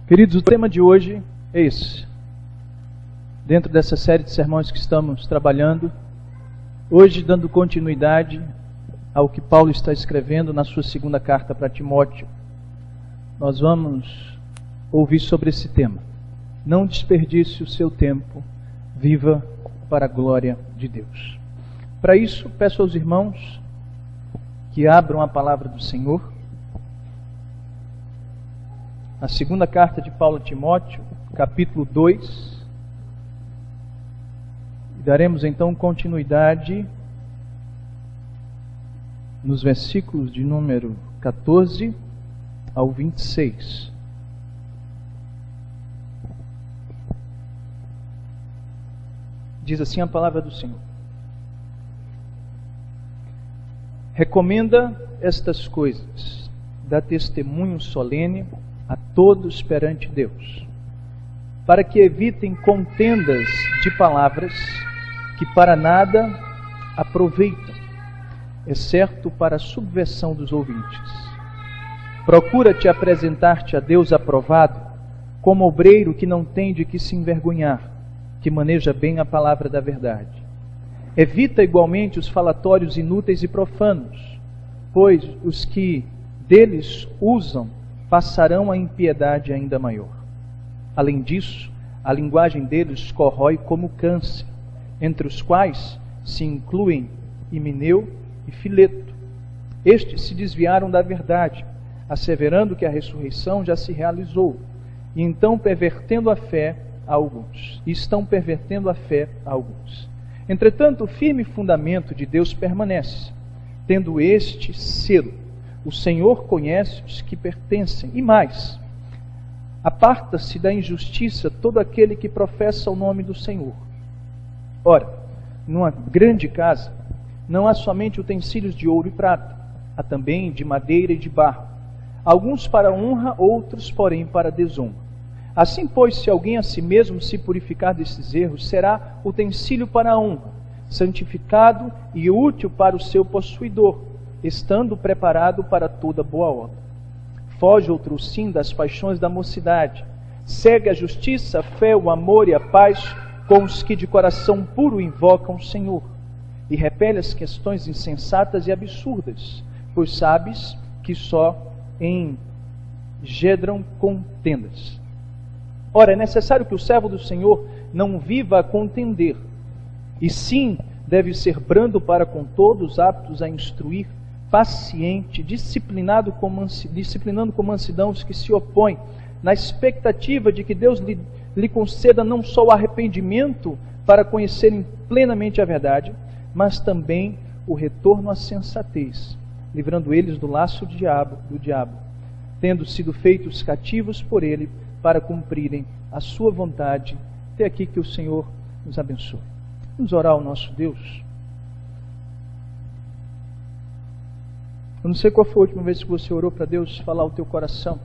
Queridos, o tema de hoje é esse. Dentro dessa série de sermões que estamos trabalhando, hoje dando continuidade ao que Paulo está escrevendo na sua segunda carta para Timóteo, nós vamos ouvir sobre esse tema. Não desperdice o seu tempo, viva para a glória de Deus. Para isso, peço aos irmãos que abram a palavra do Senhor. A segunda carta de Paulo a Timóteo, capítulo 2. E daremos então continuidade nos versículos de número 14 ao 26. Diz assim a palavra do Senhor: recomenda estas coisas, dá testemunho solene a todos perante Deus, para que evitem contendas de palavras que para nada aproveitam, exceto para a subversão dos ouvintes. Procura-te apresentar-te a Deus aprovado, como obreiro que não tem de que se envergonhar, que maneja bem a palavra da verdade. Evita igualmente os falatórios inúteis e profanos, pois os que deles usam passarão a impiedade ainda maior. Além disso, a linguagem deles corrói como câncer, entre os quais se incluem Himeneu e Fileto. Estes se desviaram da verdade, asseverando que a ressurreição já se realizou, e estão pervertendo a fé a alguns. Entretanto, o firme fundamento de Deus permanece, tendo este selo: o Senhor conhece os que pertencem. E mais, aparta-se da injustiça todo aquele que professa o nome do Senhor. Ora, numa grande casa não há somente utensílios de ouro e prata, há também de madeira e de barro, alguns para honra, outros, porém, para desonra. Assim, pois, se alguém a si mesmo se purificar desses erros, será utensílio para a honra, santificado e útil para o seu possuidor, estando preparado para toda boa obra. Foge outrosim das paixões da mocidade, segue a justiça, a fé, o amor e a paz com os que de coração puro invocam o Senhor, e repele as questões insensatas e absurdas, pois sabes que só engendram contendas. Ora, é necessário que o servo do Senhor não viva a contender, e sim deve ser brando para com todos, aptos a instruir, paciente, disciplinando com mansidão os que se opõem, na expectativa de que Deus lhe conceda não só o arrependimento para conhecerem plenamente a verdade, mas também o retorno à sensatez, livrando eles do laço do diabo, tendo sido feitos cativos por ele para cumprirem a sua vontade. Até aqui, que o Senhor nos abençoe. Vamos orar ao nosso Deus. Eu não sei qual foi a última vez que você orou para Deus falar o teu coração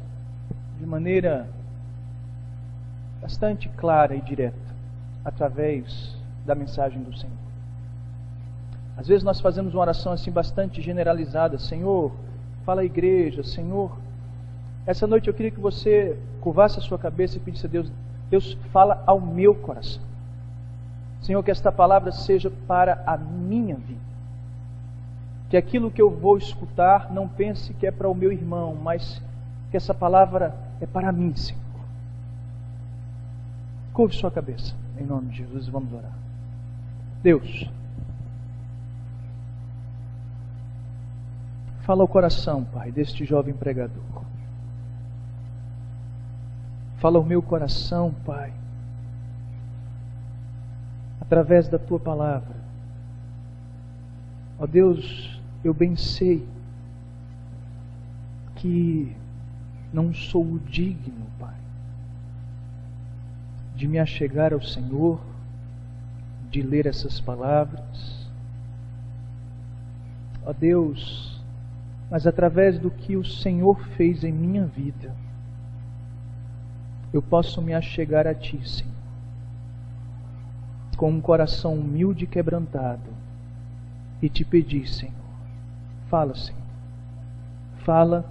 de maneira bastante clara e direta, através da mensagem do Senhor. Às vezes nós fazemos uma oração assim bastante generalizada: Senhor, fala à igreja. Senhor, essa noite eu queria que você curvasse a sua cabeça e pedisse a Deus: Deus, fala ao meu coração. Senhor, que esta palavra seja para a minha vida. Que aquilo que eu vou escutar, não pense que é para o meu irmão, mas que essa palavra é para mim, Senhor. Curve sua cabeça, em nome de Jesus, e vamos orar. Deus, fala ao coração, Pai, deste jovem pregador. Fala ao meu coração, Pai, através da Tua palavra. Ó Deus, eu bem sei que não sou o digno, Pai, de me achegar ao Senhor, de ler essas palavras. Ó Deus, mas através do que o Senhor fez em minha vida, eu posso me achegar a Ti, Senhor, com um coração humilde e quebrantado, e Te pedir, Senhor, fala, Senhor, fala,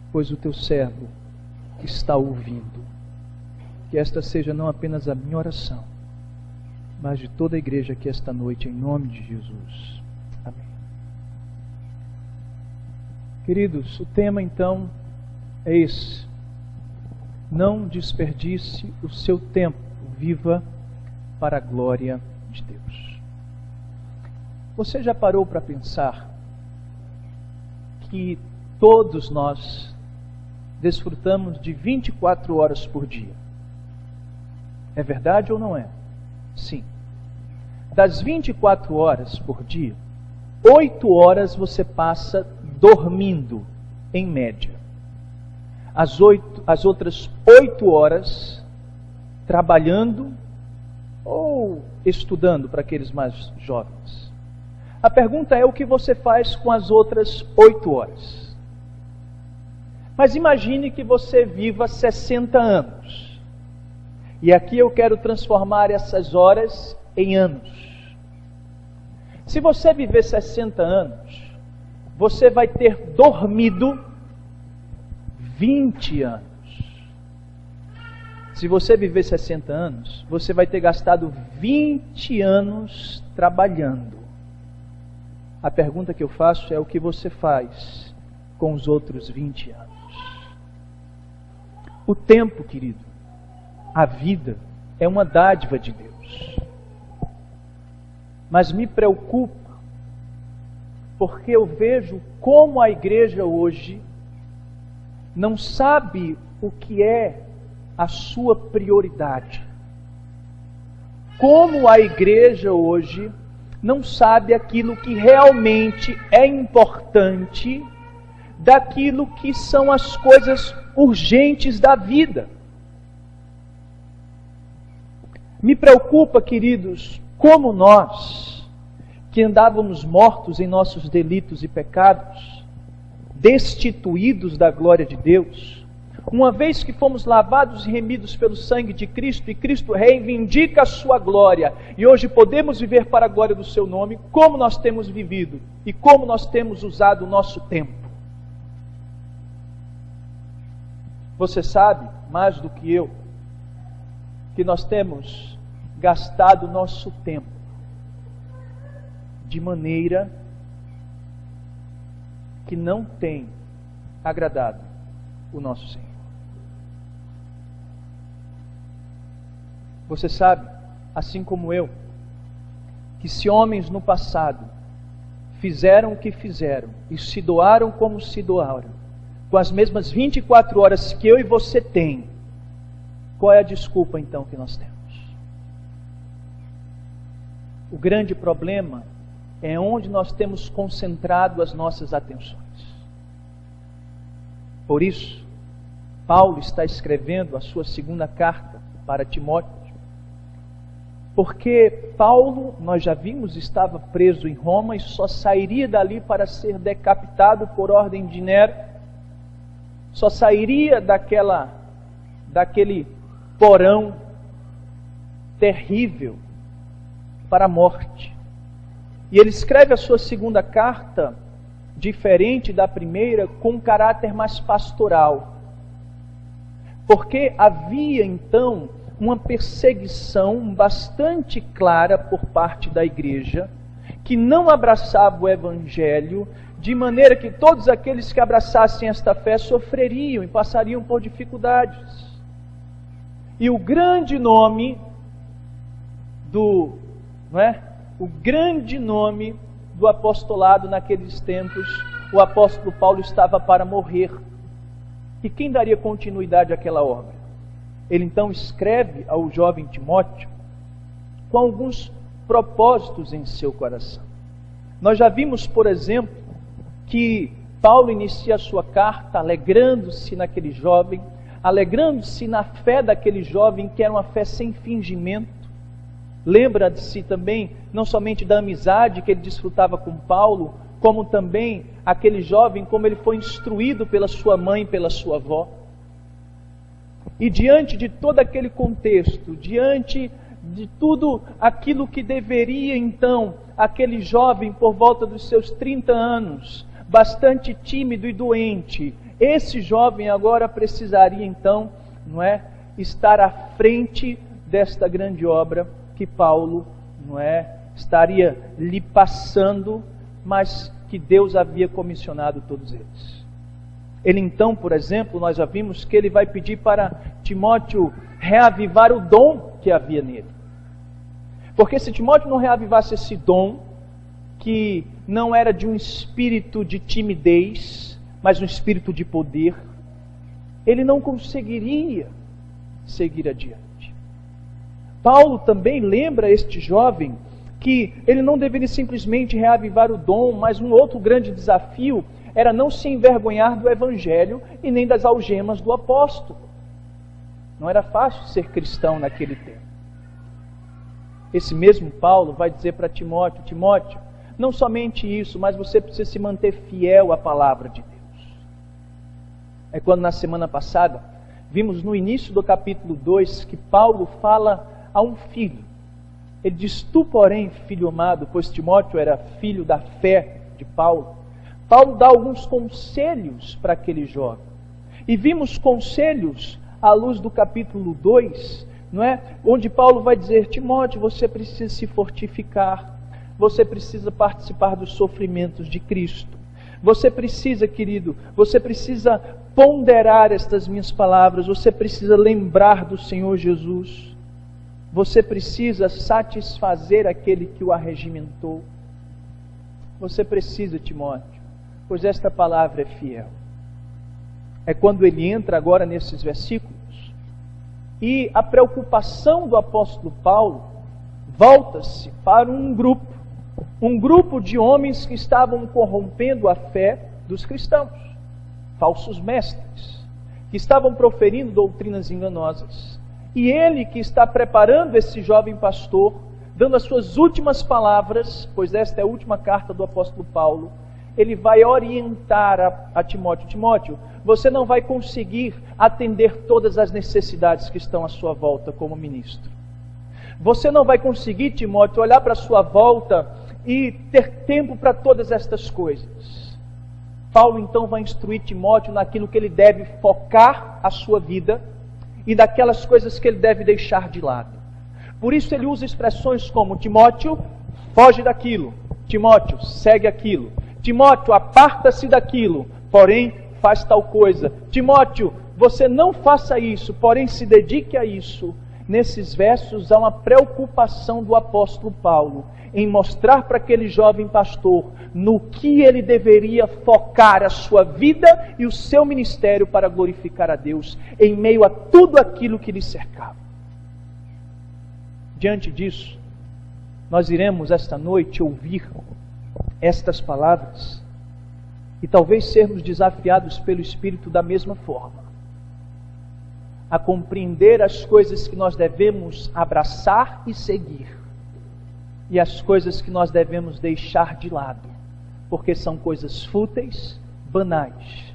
pois o Teu servo está ouvindo. que esta seja não apenas a minha oração, mas de toda a igreja aqui esta noite, em nome de Jesus. Amém. Queridos, o tema então é esse: não desperdice o seu tempo, viva para a glória de Deus. Você já parou para pensar que todos nós desfrutamos de 24 horas por dia? É verdade ou não é? Sim. Das 24 horas por dia, 8 horas você passa dormindo, em média. As outras 8 horas trabalhando ou estudando, para aqueles mais jovens. A pergunta é: o que você faz com as outras 8 horas? Mas imagine que você viva 60 anos. E aqui eu quero transformar essas horas em anos. Se você viver 60 anos, você vai ter dormido 20 anos. Se você viver 60 anos, você vai ter gastado 20 anos trabalhando. A pergunta que eu faço é: o que você faz com os outros 20 anos? O tempo, querido, a vida, é uma dádiva de Deus. Mas me preocupa, porque eu vejo como a igreja hoje não sabe o que é a sua prioridade. Como a igreja hoje não sabe aquilo que realmente é importante daquilo que são as coisas urgentes da vida. Me preocupa, queridos, como nós, que andávamos mortos em nossos delitos e pecados, destituídos da glória de Deus, uma vez que fomos lavados e remidos pelo sangue de Cristo, e Cristo reivindica a sua glória, e hoje podemos viver para a glória do seu nome, como nós temos vivido e como nós temos usado o nosso tempo. Você sabe, mais do que eu, que nós temos gastado o nosso tempo de maneira que não tem agradado o nosso Senhor. Você sabe, assim como eu, que se homens no passado fizeram o que fizeram e se doaram como se doaram, com as mesmas 24 horas que eu e você tem, qual é a desculpa então que nós temos? O grande problema é onde nós temos concentrado as nossas atenções. Por isso, Paulo está escrevendo a sua segunda carta para Timóteo, porque Paulo, nós já vimos, estava preso em Roma e só sairia dali para ser decapitado por ordem de Nero, só sairia daquele porão terrível para a morte. E ele escreve a sua segunda carta, diferente da primeira, com um caráter mais pastoral. Porque havia então uma perseguição bastante clara por parte da igreja, que não abraçava o Evangelho, de maneira que todos aqueles que abraçassem esta fé sofreriam e passariam por dificuldades. E o grande nome o grande nome do apostolado naqueles tempos, o apóstolo Paulo estava para morrer. E quem daria continuidade àquela obra? Ele então escreve ao jovem Timóteo com alguns propósitos em seu coração. Nós já vimos, por exemplo, que Paulo inicia a sua carta alegrando-se naquele jovem, alegrando-se na fé daquele jovem, que era uma fé sem fingimento. Lembra-se também, não somente da amizade que ele desfrutava com Paulo, como também aquele jovem, como ele foi instruído pela sua mãe e pela sua avó. E diante de todo aquele contexto, diante de tudo aquilo que deveria então, aquele jovem por volta dos seus 30 anos, bastante tímido e doente, esse jovem agora precisaria então, estar à frente desta grande obra que Paulo, estaria lhe passando, mas que Deus havia comissionado todos eles. Ele então, por exemplo, nós já vimos que ele vai pedir para Timóteo reavivar o dom que havia nele. Porque se Timóteo não reavivasse esse dom, que não era de um espírito de timidez, mas um espírito de poder, ele não conseguiria seguir adiante. Paulo também lembra este jovem que ele não deveria simplesmente reavivar o dom, mas um outro grande desafio era não se envergonhar do Evangelho e nem das algemas do apóstolo. Não era fácil ser cristão naquele tempo. Esse mesmo Paulo vai dizer para Timóteo: Timóteo, não somente isso, mas você precisa se manter fiel à palavra de Deus. É quando na semana passada vimos no início do capítulo 2 que Paulo fala a um filho. Ele diz: tu, porém, filho amado, pois Timóteo era filho da fé de Paulo. Paulo dá alguns conselhos para aquele jovem. E vimos conselhos à luz do capítulo 2, onde Paulo vai dizer: Timóteo, você precisa se fortificar, você precisa participar dos sofrimentos de Cristo. Você precisa, querido, você precisa ponderar estas minhas palavras, você precisa lembrar do Senhor Jesus. Você precisa satisfazer aquele que o arregimentou. Você precisa, Timóteo, pois esta palavra é fiel. É quando ele entra agora nesses versículos, e a preocupação do apóstolo Paulo volta-se para um grupo de homens que estavam corrompendo a fé dos cristãos, falsos mestres, que estavam proferindo doutrinas enganosas. E ele que está preparando esse jovem pastor, dando as suas últimas palavras, pois esta é a última carta do apóstolo Paulo, ele vai orientar a Timóteo: Timóteo, você não vai conseguir atender todas as necessidades que estão à sua volta como ministro. Você não vai conseguir, Timóteo, olhar para a sua volta e ter tempo para todas estas coisas. Paulo então vai instruir Timóteo naquilo que ele deve focar a sua vida e daquelas coisas que ele deve deixar de lado. Por isso ele usa expressões como: Timóteo, foge daquilo. Timóteo, segue aquilo. Timóteo, aparta-se daquilo, porém faz tal coisa. Timóteo, você não faça isso, porém se dedique a isso. Nesses versos há uma preocupação do apóstolo Paulo em mostrar para aquele jovem pastor no que ele deveria focar a sua vida e o seu ministério para glorificar a Deus em meio a tudo aquilo que lhe cercava. Diante disso, nós iremos esta noite ouvir estas palavras e talvez sermos desafiados pelo Espírito da mesma forma, a compreender as coisas que nós devemos abraçar e seguir e as coisas que nós devemos deixar de lado, porque são coisas fúteis, banais,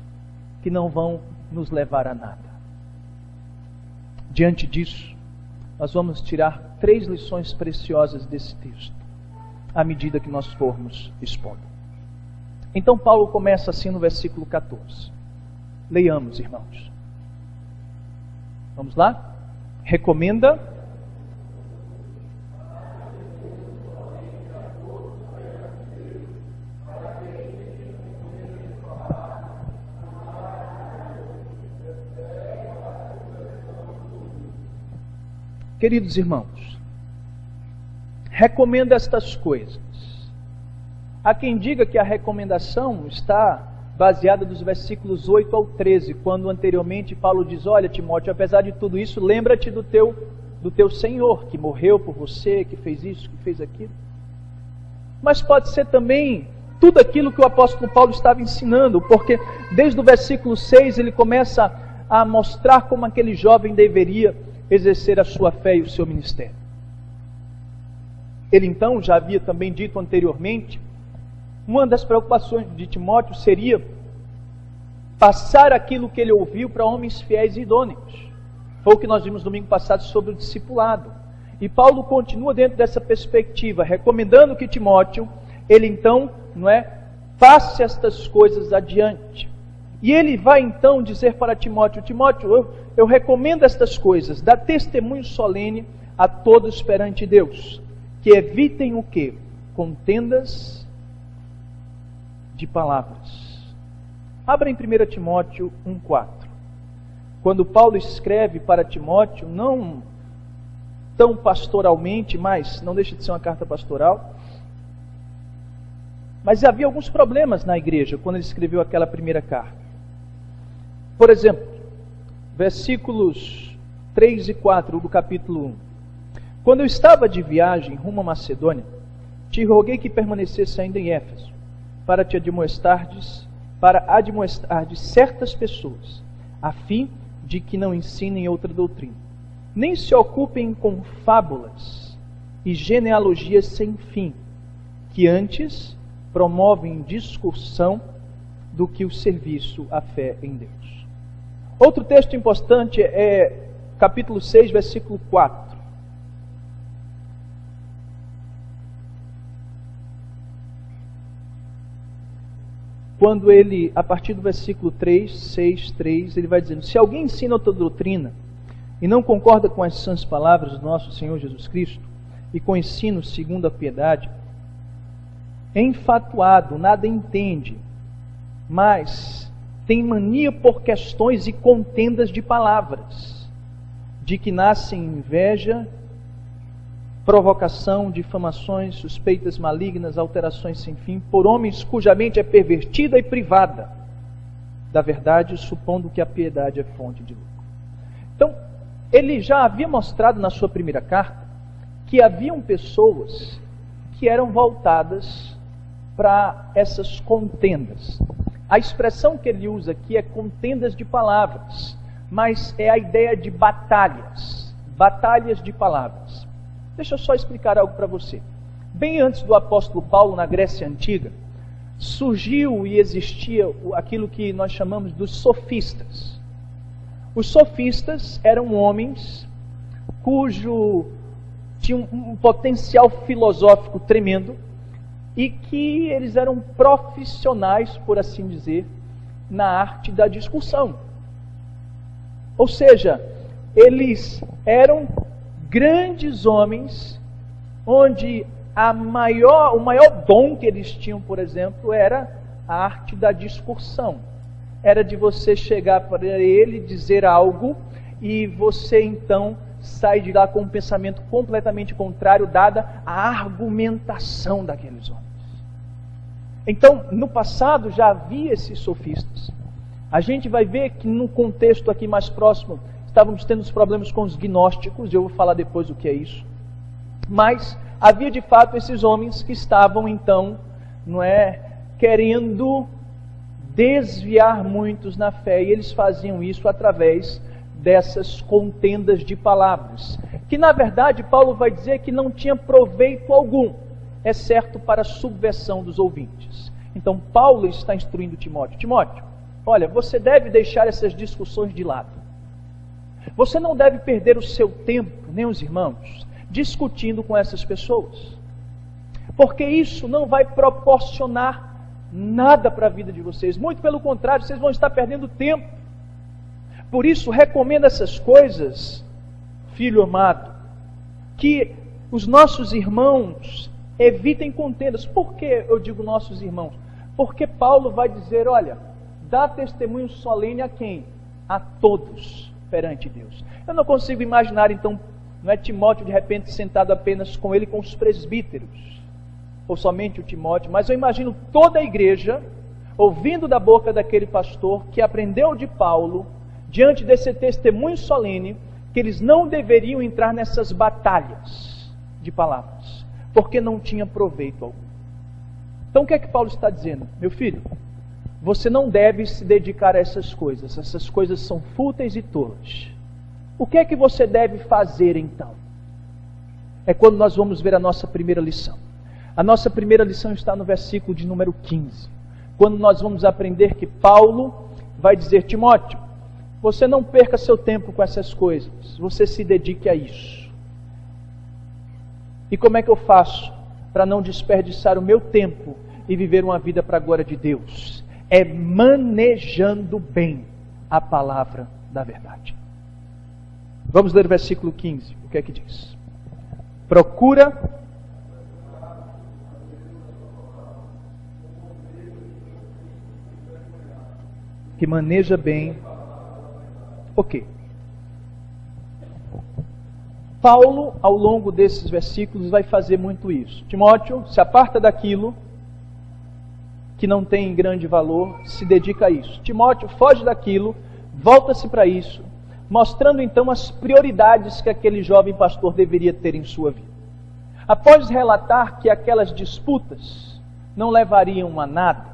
que não vão nos levar a nada. Diante disso, nós vamos tirar 3 lições preciosas desse texto, à medida que nós formos expondo. Então Paulo começa assim no versículo 14. Leiamos, irmãos. Vamos lá? Recomenda. Queridos irmãos, recomenda estas coisas. Há quem diga que a recomendação está baseada dos versículos 8 ao 13, quando anteriormente Paulo diz: olha, Timóteo, apesar de tudo isso, lembra-te do teu Senhor, que morreu por você, que fez isso, que fez aquilo. Mas pode ser também tudo aquilo que o apóstolo Paulo estava ensinando, porque desde o versículo 6 ele começa a mostrar como aquele jovem deveria exercer a sua fé e o seu ministério. Ele então já havia também dito anteriormente, uma das preocupações de Timóteo seria passar aquilo que ele ouviu para homens fiéis e idôneos. Foi o que nós vimos domingo passado sobre o discipulado. E Paulo continua dentro dessa perspectiva, recomendando que Timóteo, ele então, passe estas coisas adiante. E ele vai então dizer para Timóteo: Timóteo, eu recomendo estas coisas, dá testemunho solene a todos perante Deus, que evitem o quê? Contendas de palavras. Abra em 1 Timóteo 1,4. Quando Paulo escreve para Timóteo, não tão pastoralmente, mas não deixa de ser uma carta pastoral, mas havia alguns problemas na igreja quando ele escreveu aquela primeira carta. Por exemplo, versículos 3 e 4 do capítulo 1. Quando eu estava de viagem rumo à Macedônia, te roguei que permanecesse ainda em Éfeso, para admoestardes certas pessoas, a fim de que não ensinem outra doutrina. Nem se ocupem com fábulas e genealogias sem fim, que antes promovem discussão do que o serviço à fé em Deus. Outro texto importante é capítulo 6, versículo 4. Quando ele, a partir do versículo 6, 3, ele vai dizendo: se alguém ensina outra doutrina e não concorda com as sãs palavras do nosso Senhor Jesus Cristo e com o ensino segundo a piedade, é enfatuado, nada entende, mas tem mania por questões e contendas de palavras, de que nascem inveja, provocação, difamações, suspeitas malignas, alterações sem fim, por homens cuja mente é pervertida e privada da verdade, supondo que a piedade é fonte de lucro. Então, ele já havia mostrado na sua primeira carta que haviam pessoas que eram voltadas para essas contendas. A expressão que ele usa aqui é contendas de palavras, mas é a ideia de batalhas de palavras. Deixa eu só explicar algo para você. Bem antes do apóstolo Paulo, na Grécia Antiga, surgiu e existia aquilo que nós chamamos dos sofistas. Os sofistas eram homens cujo tinham um potencial filosófico tremendo e que eles eram profissionais, por assim dizer, na arte da discussão. Ou seja, eles eram grandes homens, onde o maior dom que eles tinham, por exemplo, era a arte da discussão. Era de você chegar para ele, dizer algo, e você então sai de lá com um pensamento completamente contrário, dada a argumentação daqueles homens. Então, no passado já havia esses sofistas. A gente vai ver que no contexto aqui mais próximo, estávamos tendo os problemas com os gnósticos, eu vou falar depois o que é isso. Mas havia de fato esses homens que estavam então, querendo desviar muitos na fé, e eles faziam isso através dessas contendas de palavras, que na verdade Paulo vai dizer que não tinha proveito algum, exceto para a subversão dos ouvintes. Então Paulo está instruindo Timóteo: Timóteo, olha, você deve deixar essas discussões de lado. Você não deve perder o seu tempo, nem os irmãos, discutindo com essas pessoas, porque isso não vai proporcionar nada para a vida de vocês. Muito pelo contrário, vocês vão estar perdendo tempo. Por isso, recomendo essas coisas, filho amado, que os nossos irmãos evitem contendas. Por que eu digo nossos irmãos? Porque Paulo vai dizer: olha, dá testemunho solene a quem? A todos perante Deus. Eu não consigo imaginar então, não é Timóteo de repente sentado apenas com ele, com os presbíteros, ou somente o Timóteo, mas eu imagino toda a igreja ouvindo da boca daquele pastor que aprendeu de Paulo, diante desse testemunho solene, que eles não deveriam entrar nessas batalhas de palavras, porque não tinha proveito algum. Então o que é que Paulo está dizendo? Meu filho, você não deve se dedicar a essas coisas são fúteis e tolas. O que é que você deve fazer então? É quando nós vamos ver a nossa primeira lição. A nossa primeira lição está no versículo de número 15, quando nós vamos aprender que Paulo vai dizer: Timóteo, você não perca seu tempo com essas coisas, você se dedique a isso. E como é que eu faço para não desperdiçar o meu tempo e viver uma vida para a glória de Deus? é manejando bem a palavra da verdade. Vamos ler o versículo 15. O que é que diz? Procura que maneja bem. Ok. Paulo, ao longo desses versículos, vai fazer muito isso. Timóteo, se aparta daquilo que não tem grande valor, se dedica a isso. Timóteo, foge daquilo, volta-se para isso, mostrando então as prioridades que aquele jovem pastor deveria ter em sua vida. Após relatar que aquelas disputas não levariam a nada,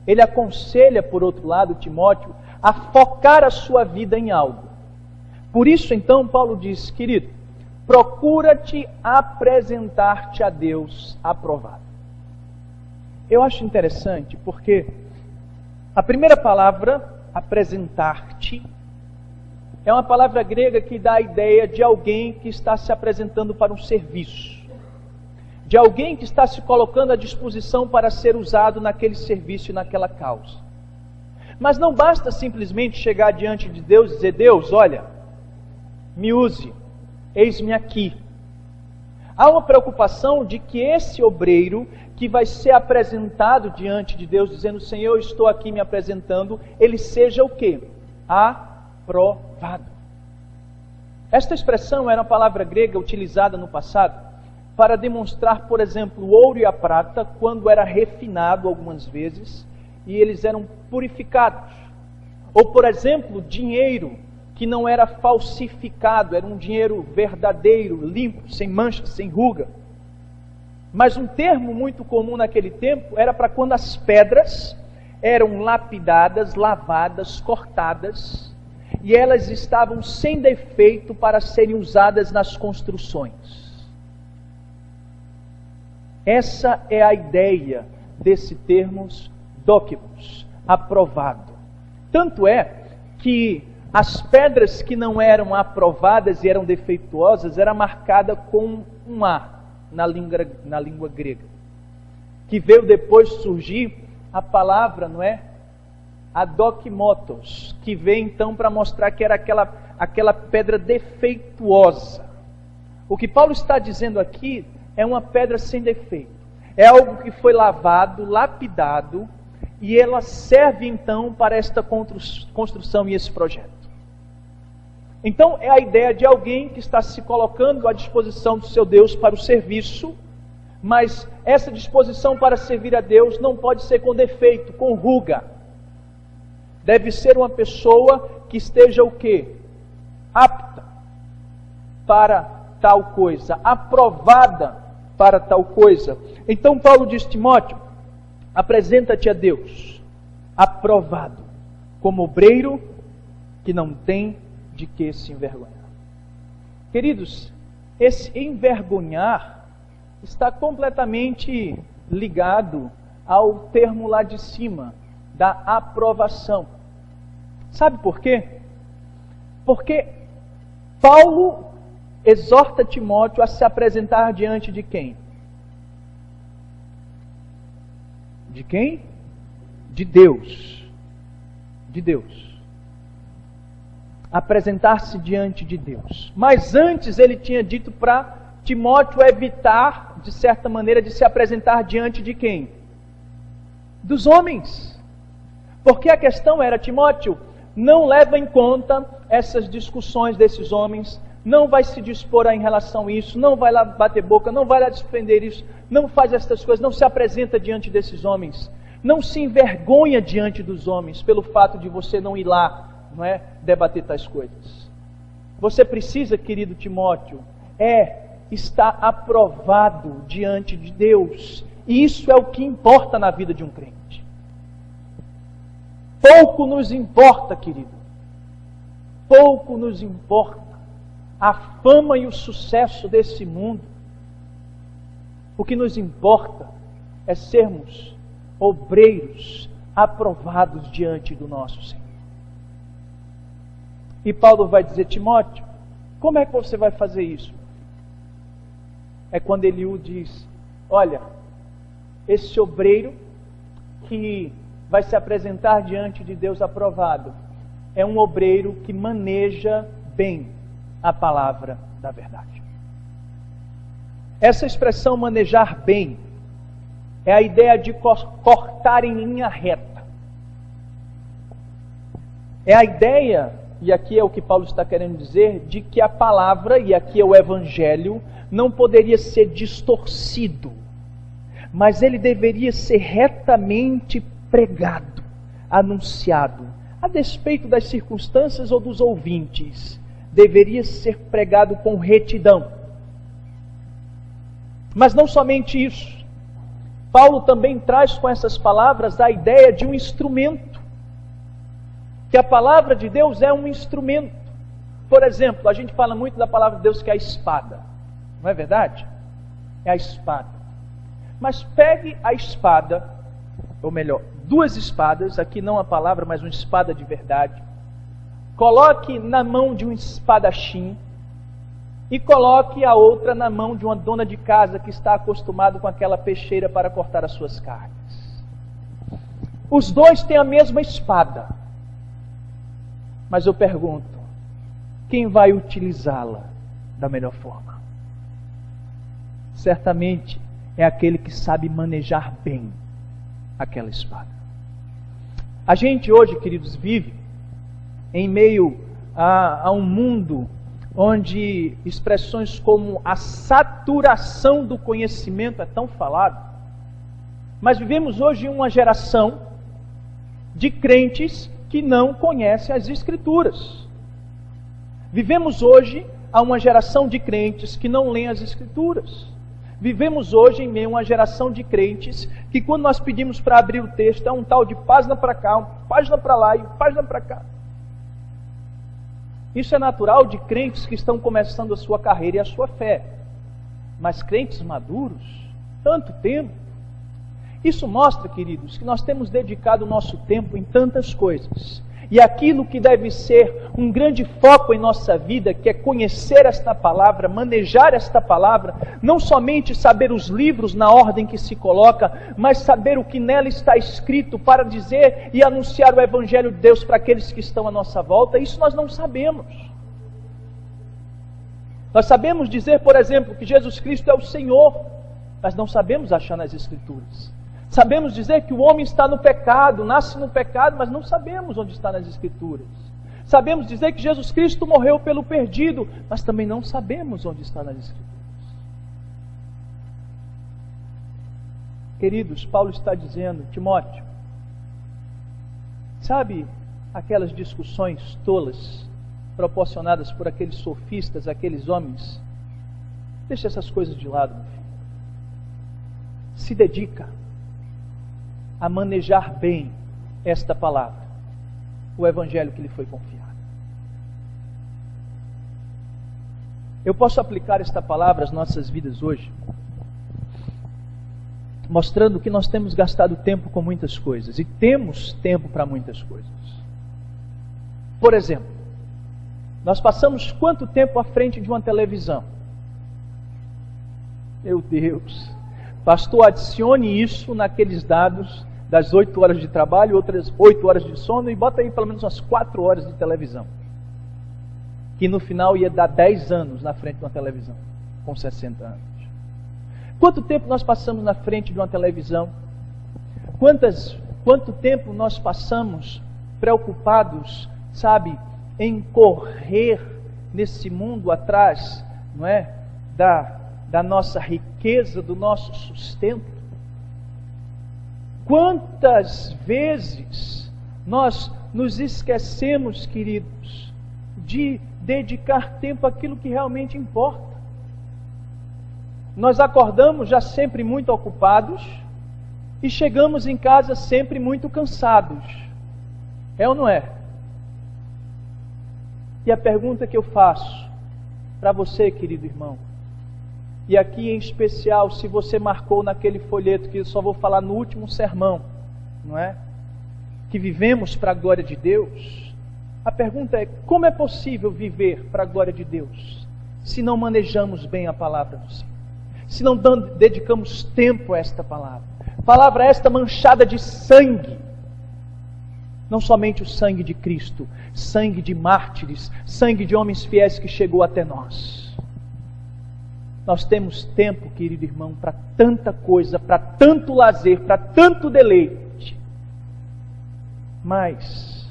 ele aconselha, por outro lado, Timóteo a focar a sua vida em algo. Por isso, então, Paulo diz, querido, procura-te apresentar-te a Deus aprovado. Eu acho interessante porque a primeira palavra, apresentar-te, é uma palavra grega que dá a ideia de alguém que está se apresentando para um serviço, de alguém que está se colocando à disposição para ser usado naquele serviço e naquela causa. Mas não basta simplesmente chegar diante de Deus e dizer, Deus, olha, me use, eis-me aqui. Há uma preocupação de que esse obreiro que vai ser apresentado diante de Deus, dizendo, Senhor, eu estou aqui me apresentando, ele seja o quê? Aprovado. Esta expressão era uma palavra grega utilizada no passado para demonstrar, por exemplo, o ouro e a prata, quando era refinado algumas vezes, e eles eram purificados. Ou, por exemplo, dinheiro que não era falsificado, era um dinheiro verdadeiro, limpo, sem mancha, sem ruga. Mas um termo muito comum naquele tempo era para quando as pedras eram lapidadas, lavadas, cortadas, e elas estavam sem defeito para serem usadas nas construções. Essa é a ideia desse termos dóquimos, aprovado. Tanto é que as pedras que não eram aprovadas e eram defeituosas, era marcada com um A na língua grega. Que veio depois surgir a palavra, não é? Adokimotos, que veio então para mostrar que era aquela pedra defeituosa. O que Paulo está dizendo aqui é uma pedra sem defeito. É algo que foi lavado, lapidado, e ela serve então para esta construção e esse projeto. Então é a ideia de alguém que está se colocando à disposição do seu Deus para o serviço, mas essa disposição para servir a Deus não pode ser com defeito, com ruga. Deve ser uma pessoa que esteja o quê? Apta para tal coisa, aprovada para tal coisa. Então Paulo diz, Timóteo, apresenta-te a Deus, aprovado, como obreiro que não tem de que se envergonhar. Queridos, esse envergonhar está completamente ligado ao termo lá de cima, da aprovação. Sabe por quê? Porque Paulo exorta Timóteo a se apresentar diante de quem? De quem? De Deus. De Deus. Apresentar-se diante de Deus. Mas antes ele tinha dito para Timóteo evitar, de certa maneira, de se apresentar diante de quem? Dos homens. Porque a questão era, Timóteo, não leva em conta essas discussões desses homens, não vai se dispor em relação a isso, não vai lá bater boca, não vai lá defender isso, não faz essas coisas, não se apresenta diante desses homens, não se envergonha diante dos homens pelo fato de você não ir lá, não é, debater tais coisas. Você precisa, querido Timóteo, estar aprovado diante de Deus, e isso é o que importa na vida de um crente. Pouco nos importa, querido, pouco nos importa a fama e o sucesso desse mundo. O que nos importa é sermos obreiros aprovados diante do nosso Senhor. E Paulo vai dizer, Timóteo, como é que você vai fazer isso? É quando ele o diz, olha, esse obreiro que vai se apresentar diante de Deus aprovado é um obreiro que maneja bem a palavra da verdade. Essa expressão manejar bem é a ideia de cortar em linha reta. É a ideia, e aqui é o que Paulo está querendo dizer, de que a palavra, e aqui é o Evangelho, não poderia ser distorcido, mas ele deveria ser retamente pregado, anunciado, a despeito das circunstâncias ou dos ouvintes, deveria ser pregado com retidão. Mas não somente isso, Paulo também traz com essas palavras a ideia de um instrumento, que a palavra de Deus é um instrumento. Por exemplo, a gente fala muito da palavra de Deus que é a espada, não é verdade? É a espada. Mas pegue a espada, ou melhor, duas espadas, aqui não a palavra, mas uma espada de verdade, coloque na mão de um espadachim e coloque a outra na mão de uma dona de casa que está acostumado com aquela peixeira para cortar as suas carnes. Os dois têm a mesma espada, mas eu pergunto, quem vai utilizá-la da melhor forma? Certamente é aquele que sabe manejar bem aquela espada. A gente hoje, queridos, vive em meio a um mundo onde expressões como a saturação do conhecimento é tão falado, mas vivemos hoje em uma geração de crentes que não conhecem as Escrituras. Vivemos hoje a uma geração de crentes que não leem as Escrituras. Vivemos hoje em meio a uma geração de crentes que quando nós pedimos para abrir o texto é um tal de página para cá, página para lá e página para cá. Isso é natural de crentes que estão começando a sua carreira e a sua fé. Mas crentes maduros, tanto tempo. Isso mostra, queridos, que nós temos dedicado o nosso tempo em tantas coisas. E aquilo que deve ser um grande foco em nossa vida, que é conhecer esta palavra, manejar esta palavra, não somente saber os livros na ordem que se coloca, mas saber o que nela está escrito para dizer e anunciar o Evangelho de Deus para aqueles que estão à nossa volta. Isso nós não sabemos. Nós sabemos dizer, por exemplo, que Jesus Cristo é o Senhor, mas não sabemos achar nas Escrituras. Sabemos dizer que o homem está no pecado, nasce no pecado, mas não sabemos onde está nas Escrituras. Sabemos dizer que Jesus Cristo morreu pelo perdido, mas também não sabemos onde está nas Escrituras. Queridos, Paulo está dizendo, Timóteo, sabe aquelas discussões tolas proporcionadas por aqueles sofistas, aqueles homens? Deixa essas coisas de lado, meu filho. Se dedica a manejar bem esta palavra, o Evangelho que lhe foi confiado. Eu posso aplicar esta palavra às nossas vidas hoje, mostrando que nós temos gastado tempo com muitas coisas, e temos tempo para muitas coisas. Por exemplo, nós passamos quanto tempo à frente de uma televisão? Meu Deus! Pastor, adicione isso naqueles dados das 8 horas de trabalho, outras 8 horas de sono, e bota aí pelo menos umas 4 horas de televisão. Que no final ia dar 10 anos na frente de uma televisão, com 60 anos. Quanto tempo nós passamos na frente de uma televisão? Quanto tempo nós passamos preocupados, sabe, em correr nesse mundo atrás, não é? Da nossa riqueza, do nosso sustento? Quantas vezes nós nos esquecemos, queridos, de dedicar tempo àquilo que realmente importa? Nós acordamos já sempre muito ocupados e chegamos em casa sempre muito cansados. É ou não é? E a pergunta que eu faço para você, querido irmão, e aqui em especial, se você marcou naquele folheto, que eu só vou falar no último sermão, não é? Que vivemos para a glória de Deus. A pergunta é, como é possível viver para a glória de Deus, se não manejamos bem a palavra do Senhor? Se não dedicamos tempo a esta palavra? Palavra esta manchada de sangue, Não somente o sangue de Cristo, sangue de mártires, sangue de homens fiéis que chegou até nós. Nós temos tempo, querido irmão, para tanta coisa, para tanto lazer, para tanto deleite. Mas,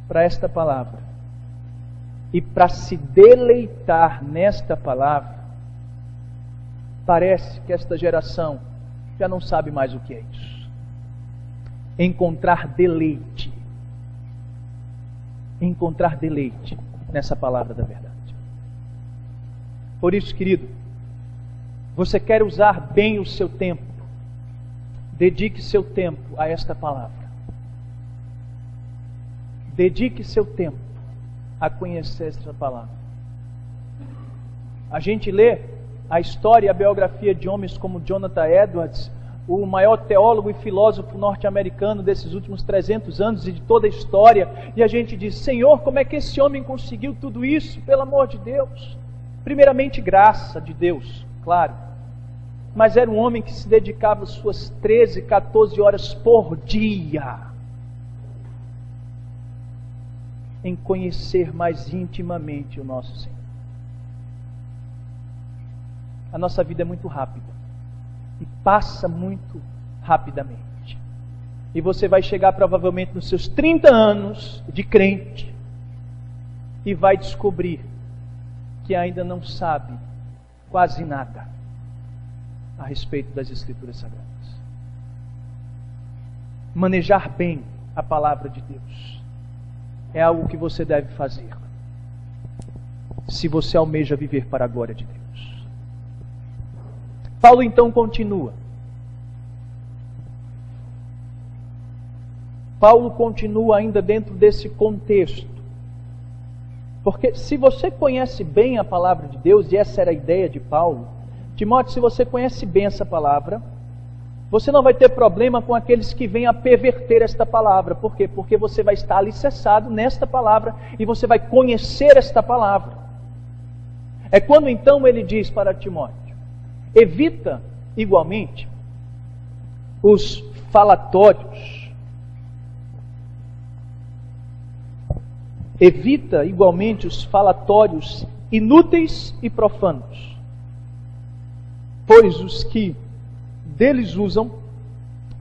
para esta palavra, e para se deleitar nesta palavra, parece que esta geração já não sabe mais o que é isso. Encontrar deleite nessa palavra da verdade. Por isso, querido, você quer usar bem o seu tempo, dedique seu tempo a esta palavra. Dedique seu tempo a conhecer esta palavra. A gente lê a história e a biografia de homens como Jonathan Edwards, o maior teólogo e filósofo norte-americano desses últimos 300 anos e de toda a história, e a gente diz: Senhor, como é que esse homem conseguiu tudo isso? Pelo amor de Deus. Primeiramente, graça de Deus, claro. Mas era um homem que se dedicava suas 13, 14 horas por dia em conhecer mais intimamente o nosso Senhor. A nossa vida é muito rápida e passa muito rapidamente. E você vai chegar provavelmente nos seus 30 anos de crente e vai descobrir que ainda não sabe quase nada a respeito das Escrituras Sagradas. Manejar bem a palavra de Deus é algo que você deve fazer se você almeja viver para a glória de Deus. Paulo então continua. Paulo continua ainda dentro desse contexto. Porque se você conhece bem a palavra de Deus, e essa era a ideia de Paulo, Timóteo, se você conhece bem essa palavra, você não vai ter problema com aqueles que vêm a perverter esta palavra. Por quê? Porque você vai estar alicerçado nesta palavra e você vai conhecer esta palavra. É quando então ele diz para Timóteo: evita igualmente os falatórios. Evita igualmente os falatórios inúteis e profanos, pois os que deles usam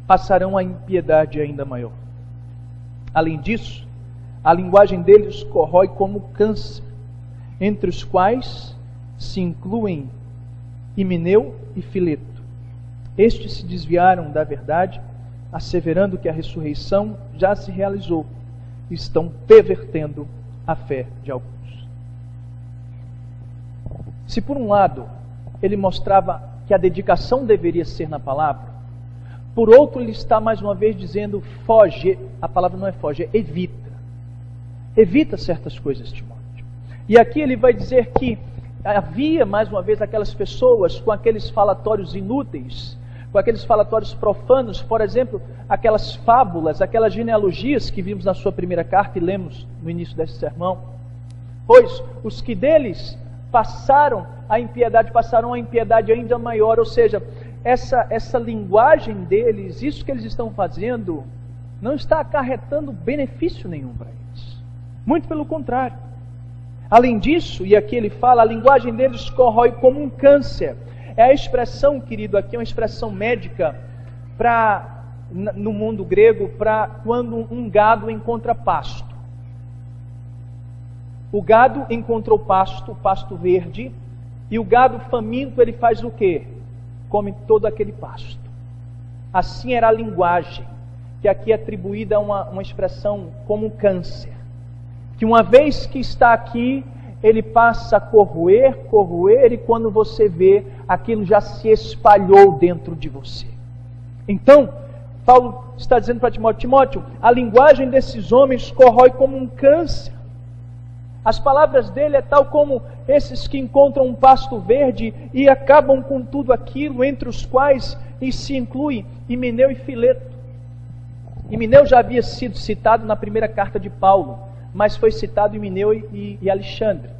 passarão a impiedade ainda maior. Além disso, a linguagem deles corrói como câncer, entre os quais se incluem Himeneu e Fileto. Estes se desviaram da verdade, asseverando que a ressurreição já se realizou, e estão pervertendo a fé de alguns. Se por um lado ele mostrava que a dedicação deveria ser na palavra, por outro ele está mais uma vez dizendo: foge, a palavra não é foge, é evita. Evita certas coisas, Timóteo. E aqui ele vai dizer que havia, mais uma vez, aquelas pessoas com aqueles falatórios inúteis, com aqueles falatórios profanos, por exemplo, aquelas fábulas, aquelas genealogias que vimos na sua primeira carta e lemos no início desse sermão. Pois os que deles passaram a impiedade ainda maior, ou seja, essa linguagem deles, isso que eles estão fazendo, não está acarretando benefício nenhum para eles. Muito pelo contrário. Além disso, e aqui ele fala, a linguagem deles corrói como um câncer. É a expressão, querido, aqui é uma expressão médica no mundo grego, para quando um gado encontra pasto. O gado encontrou pasto verde, e o gado faminto, ele faz o quê? Come todo aquele pasto. Assim era a linguagem, que aqui é atribuída a uma expressão como um câncer. Que uma vez que está aqui, ele passa a corroer, e quando você vê, aquilo já se espalhou dentro de você. Então, Paulo está dizendo para Timóteo, a linguagem desses homens corrói como um câncer. As palavras dele é tal como esses que encontram um pasto verde e acabam com tudo aquilo, entre os quais se inclui Himeneu e Fileto. Himeneu já havia sido citado na primeira carta de Paulo, mas foi citado Himeneu e Alexandre.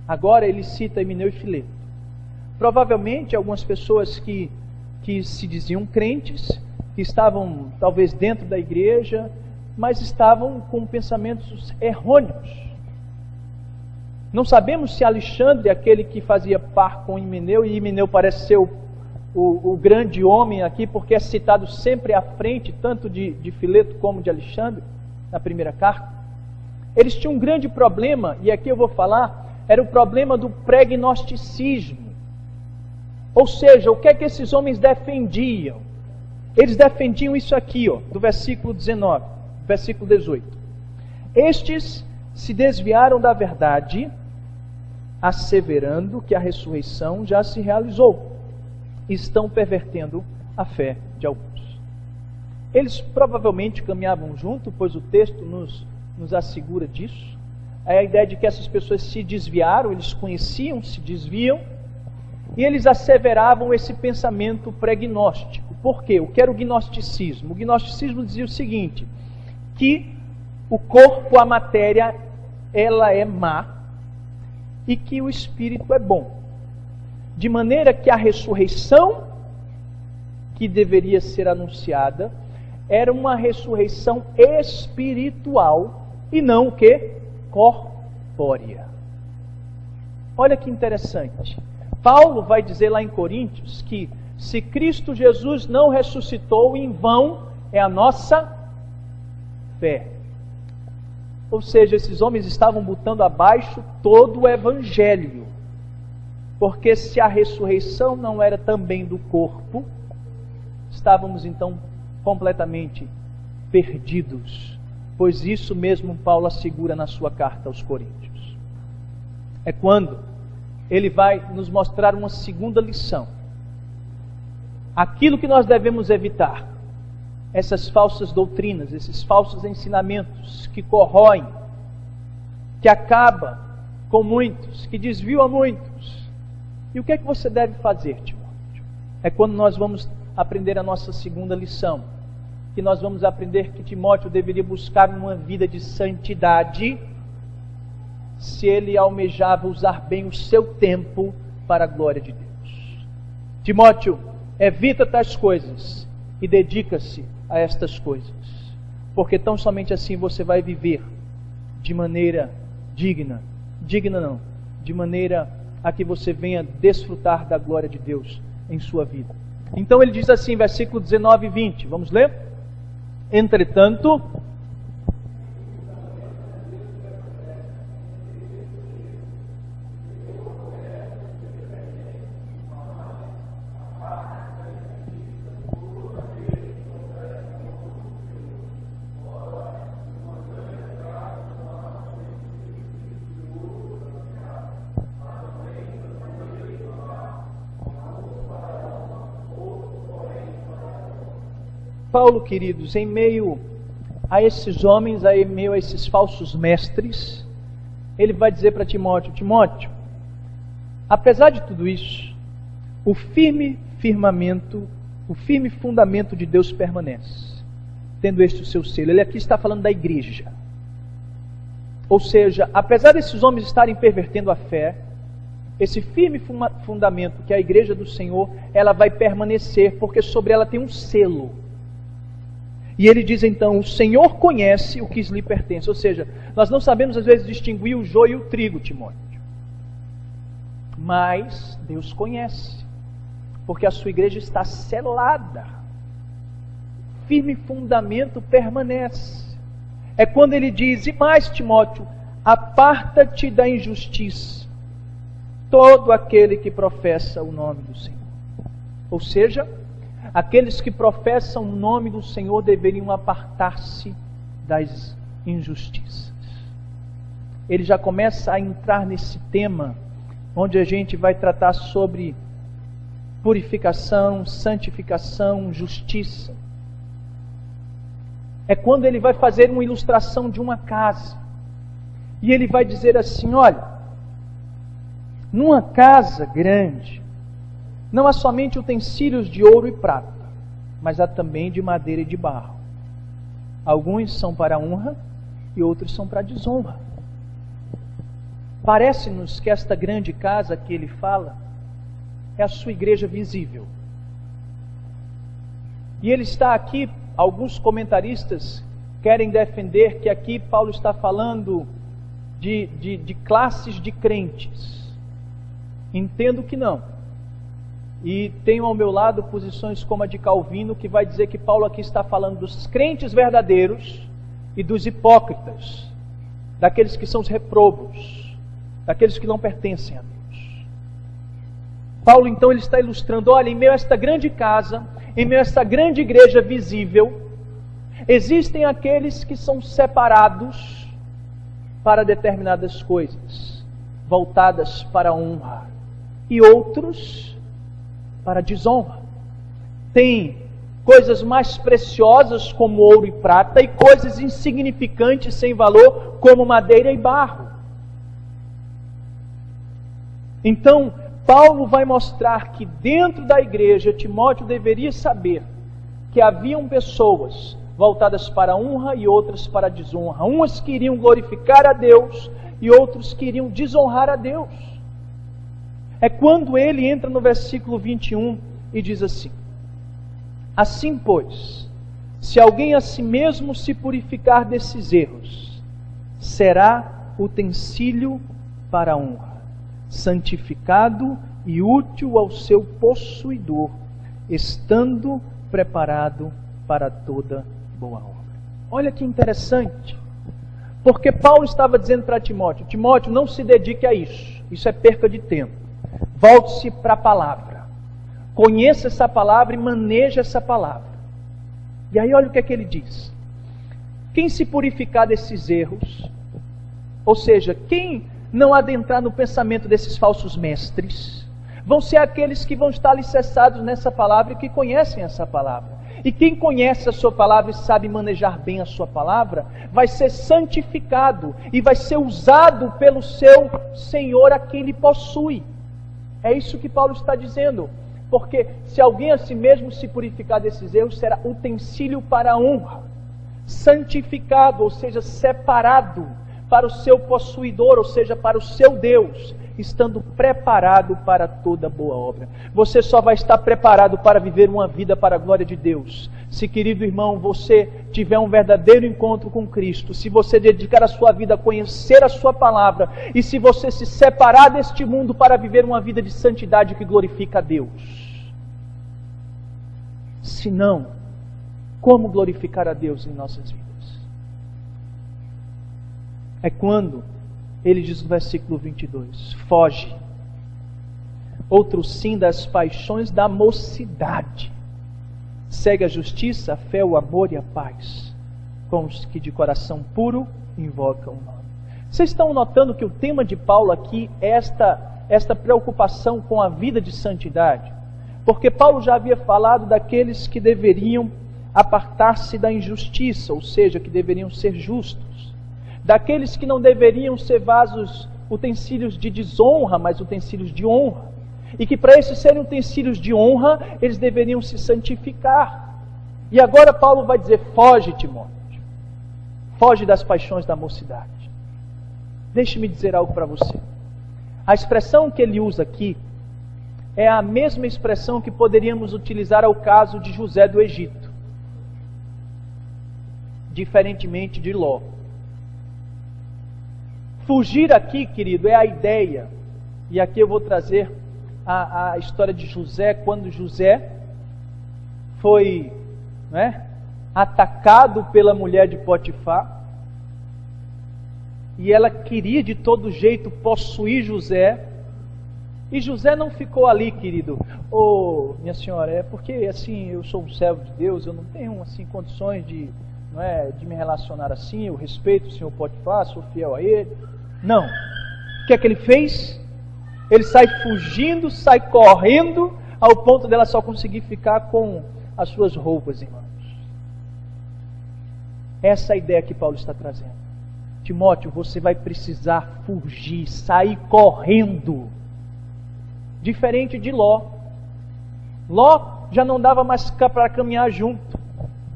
Agora ele cita Himeneu e Fileto. Provavelmente algumas pessoas que se diziam crentes, que estavam talvez dentro da igreja, mas estavam com pensamentos errôneos. Não sabemos se Alexandre, aquele que fazia par com Himeneu, e Himeneu parece ser o grande homem aqui, porque é citado sempre à frente, tanto de Fileto como de Alexandre, na primeira carta. Eles tinham um grande problema, e aqui eu vou falar, era o problema do pregnosticismo. Ou seja, o que é que esses homens defendiam? Eles defendiam isso aqui, do versículo 19, versículo 18. Estes se desviaram da verdade, asseverando que a ressurreição já se realizou. Estão pervertendo a fé de alguns. Eles provavelmente caminhavam junto, pois o texto nos assegura disso. É a ideia de que essas pessoas se desviaram, eles conheciam, se desviam, e eles asseveravam esse pensamento pregnóstico. Por quê? O que era o gnosticismo? O gnosticismo dizia o seguinte, que o corpo, a matéria, ela é má, e que o espírito é bom. De maneira que a ressurreição que deveria ser anunciada era uma ressurreição espiritual e não o quê? Corpórea. Olha que interessante. Paulo vai dizer lá em Coríntios que se Cristo Jesus não ressuscitou, em vão é a nossa fé. Ou seja, esses homens estavam botando abaixo todo o Evangelho. Porque se a ressurreição não era também do corpo, estávamos então completamente perdidos. Pois isso mesmo Paulo assegura na sua carta aos Coríntios. É quando ele vai nos mostrar uma segunda lição. Aquilo que nós devemos evitar. Essas falsas doutrinas, esses falsos ensinamentos que corroem, que acabam com muitos, que desviam a muitos. E o que é que você deve fazer, Timóteo? É quando nós vamos aprender a nossa segunda lição, que nós vamos aprender que Timóteo deveria buscar uma vida de santidade, se ele almejava usar bem o seu tempo para a glória de Deus. Timóteo, evita tais coisas e dedica-se a estas coisas, porque tão somente assim você vai viver de maneira digna não, de maneira a que você venha desfrutar da glória de Deus em sua vida. Então ele diz assim, versículo 19 e 20, vamos ler? Entretanto, Paulo, queridos, em meio a esses homens, em meio a esses falsos mestres, ele vai dizer para Timóteo, Timóteo, apesar de tudo isso, o firme fundamento de Deus permanece, tendo este o seu selo. Ele aqui está falando da igreja. Ou seja, apesar desses homens estarem pervertendo a fé, esse firme fundamento que é a igreja do Senhor, ela vai permanecer, porque sobre ela tem um selo. E ele diz então, o Senhor conhece o que lhe pertence. Ou seja, nós não sabemos às vezes distinguir o joio e o trigo, Timóteo. Mas Deus conhece. Porque a sua igreja está selada. Firme fundamento permanece. É quando ele diz, e mais, Timóteo, aparta-te da injustiça, todo aquele que professa o nome do Senhor. Ou seja, aqueles que professam o nome do Senhor deveriam apartar-se das injustiças. Ele já começa a entrar nesse tema, onde a gente vai tratar sobre purificação, santificação, justiça. É quando ele vai fazer uma ilustração de uma casa. E ele vai dizer assim, olha, numa casa grande, não há somente utensílios de ouro e prata, mas há também de madeira e de barro. Alguns são para honra e outros são para desonra. Parece-nos que esta grande casa que ele fala é a sua igreja visível. E ele está aqui, alguns comentaristas querem defender que aqui Paulo está falando de classes de crentes. Entendo que não. E tenho ao meu lado posições como a de Calvino, que vai dizer que Paulo aqui está falando dos crentes verdadeiros e dos hipócritas, daqueles que são os reprobos, daqueles que não pertencem a Deus. Paulo então ele está ilustrando, olha, em meio a esta grande casa, em meio a esta grande igreja visível, existem aqueles que são separados para determinadas coisas, voltadas para a honra, e outros para a desonra. Tem coisas mais preciosas como ouro e prata, e coisas insignificantes sem valor como madeira e barro. Então, Paulo vai mostrar que dentro da igreja, Timóteo deveria saber que haviam pessoas voltadas para a honra e outras para a desonra. Umas queriam glorificar a Deus e outros queriam desonrar a Deus. É quando ele entra no versículo 21 e diz assim: assim, pois, se alguém a si mesmo se purificar desses erros, será utensílio para a honra, santificado e útil ao seu possuidor, estando preparado para toda boa obra. Olha que interessante, porque Paulo estava dizendo para Timóteo: Timóteo, não se dedique a isso, isso é perca de tempo. Volte-se para a palavra, conheça essa palavra e maneje essa palavra. E aí olha o que é que ele diz: quem se purificar desses erros, ou seja, quem não adentrar no pensamento desses falsos mestres, vão ser aqueles que vão estar alicerçados nessa palavra e que conhecem essa palavra. E quem conhece a sua palavra e sabe manejar bem a sua palavra, vai ser santificado e vai ser usado pelo seu Senhor a quem ele possui. É isso que Paulo está dizendo. Porque se alguém a si mesmo se purificar desses erros, será utensílio para a honra, santificado, ou seja, separado para o seu possuidor, ou seja, para o seu Deus, estando preparado para toda boa obra. Você só vai estar preparado para viver uma vida para a glória de Deus se, querido irmão, você tiver um verdadeiro encontro com Cristo, se você dedicar a sua vida a conhecer a sua palavra, e se você se separar deste mundo para viver uma vida de santidade que glorifica a Deus. Se não, como glorificar a Deus em nossas vidas? É quando ele diz no versículo 22, foge, outro sim das paixões da mocidade, segue a justiça, a fé, o amor e a paz, com os que de coração puro invocam o nome. Vocês estão notando que o tema de Paulo aqui é esta preocupação com a vida de santidade? Porque Paulo já havia falado daqueles que deveriam apartar-se da injustiça, ou seja, que deveriam ser justos, daqueles que não deveriam ser vasos, utensílios de desonra, mas utensílios de honra, e que para esses serem utensílios de honra, eles deveriam se santificar. E agora Paulo vai dizer, foge, Timóteo, foge das paixões da mocidade. Deixe-me dizer algo para você. A expressão que ele usa aqui é a mesma expressão que poderíamos utilizar ao caso de José do Egito, diferentemente de Ló. Fugir aqui, querido, é a ideia, e aqui eu vou trazer a história de José, quando José foi atacado pela mulher de Potifar, e ela queria de todo jeito possuir José, e José não ficou ali, querido, minha senhora, é porque assim, eu sou um servo de Deus, eu não tenho assim condições de me relacionar assim, eu respeito o senhor Potifar, sou fiel a ele. Não. O que é que ele fez? Ele sai fugindo, sai correndo, ao ponto dela só conseguir ficar com as suas roupas, irmãos. Essa é a ideia que Paulo está trazendo. Timóteo, você vai precisar fugir, sair correndo. Diferente de Ló. Ló já não dava mais para caminhar junto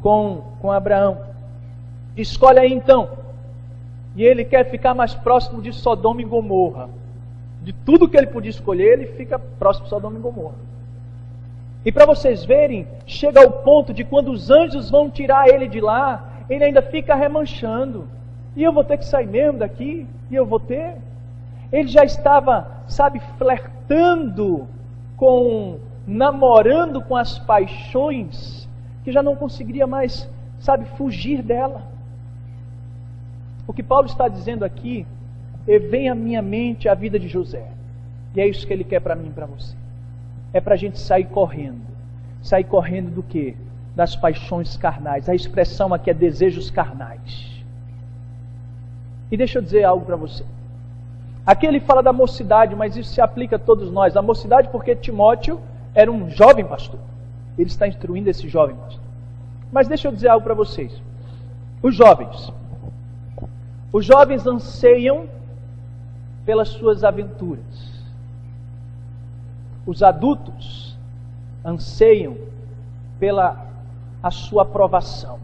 com Abraão. Escolhe aí então. E ele quer ficar mais próximo de Sodoma e Gomorra. De tudo que ele podia escolher, ele fica próximo de Sodoma e Gomorra. E para vocês verem, chega ao ponto de quando os anjos vão tirar ele de lá, ele ainda fica remanchando. E eu vou ter que sair mesmo daqui? E eu vou ter? Ele já estava, flertando namorando com as paixões, que já não conseguiria mais, fugir dela. O que Paulo está dizendo aqui, vem à minha mente a vida de José. E é isso que ele quer para mim e para você. É para a gente sair correndo. Sair correndo do quê? Das paixões carnais. A expressão aqui é desejos carnais. E deixa eu dizer algo para você. Aqui ele fala da mocidade, mas isso se aplica a todos nós. A mocidade porque Timóteo era um jovem pastor. Ele está instruindo esse jovem pastor. Mas deixa eu dizer algo para vocês. Os jovens anseiam pelas suas aventuras. Os adultos anseiam pela a sua aprovação.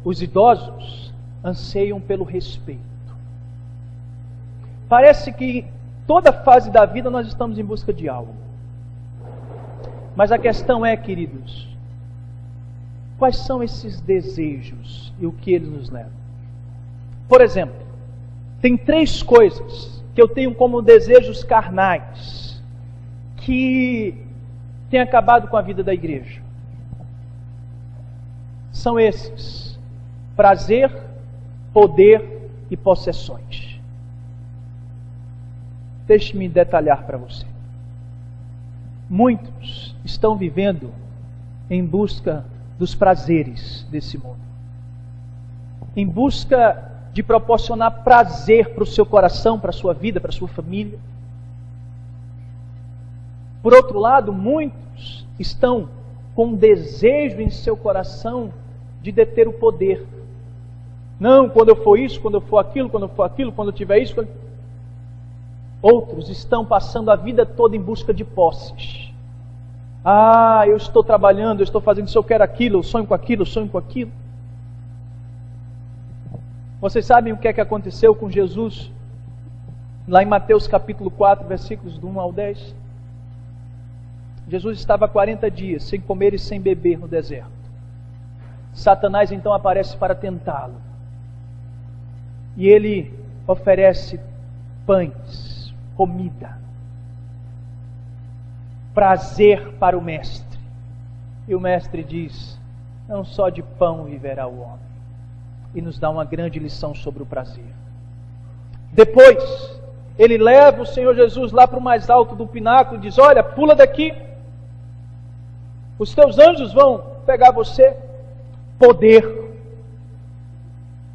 Os idosos anseiam pelo respeito. Parece que toda fase da vida nós estamos em busca de algo. Mas a questão é, queridos, quais são esses desejos e o que eles nos levam? Por exemplo, tem 3 coisas que eu tenho como desejos carnais que têm acabado com a vida da igreja. São esses: prazer, poder e possessões. Deixe-me detalhar para você. Muitos estão vivendo em busca dos prazeres desse mundo. Em busca de proporcionar prazer para o seu coração, para a sua vida, para a sua família. Por outro lado, muitos estão com um desejo em seu coração de deter o poder. Não, quando eu for isso, quando eu for aquilo, quando eu for aquilo, quando eu tiver isso... Outros estão passando a vida toda em busca de posses. Ah, eu estou trabalhando, eu estou fazendo isso, eu quero aquilo, eu sonho com aquilo, eu sonho com aquilo. Vocês sabem o que é que aconteceu com Jesus? Lá em Mateus capítulo 4, versículos do 1 ao 10. Jesus estava 40 dias sem comer e sem beber no deserto. Satanás então aparece para tentá-lo. E ele oferece pães, comida, prazer para o mestre. E o mestre diz: não só de pão viverá o homem. E nos dá uma grande lição sobre o prazer. Depois, ele leva o Senhor Jesus lá para o mais alto do pináculo e diz: olha, pula daqui. Os teus anjos vão pegar você. Poder.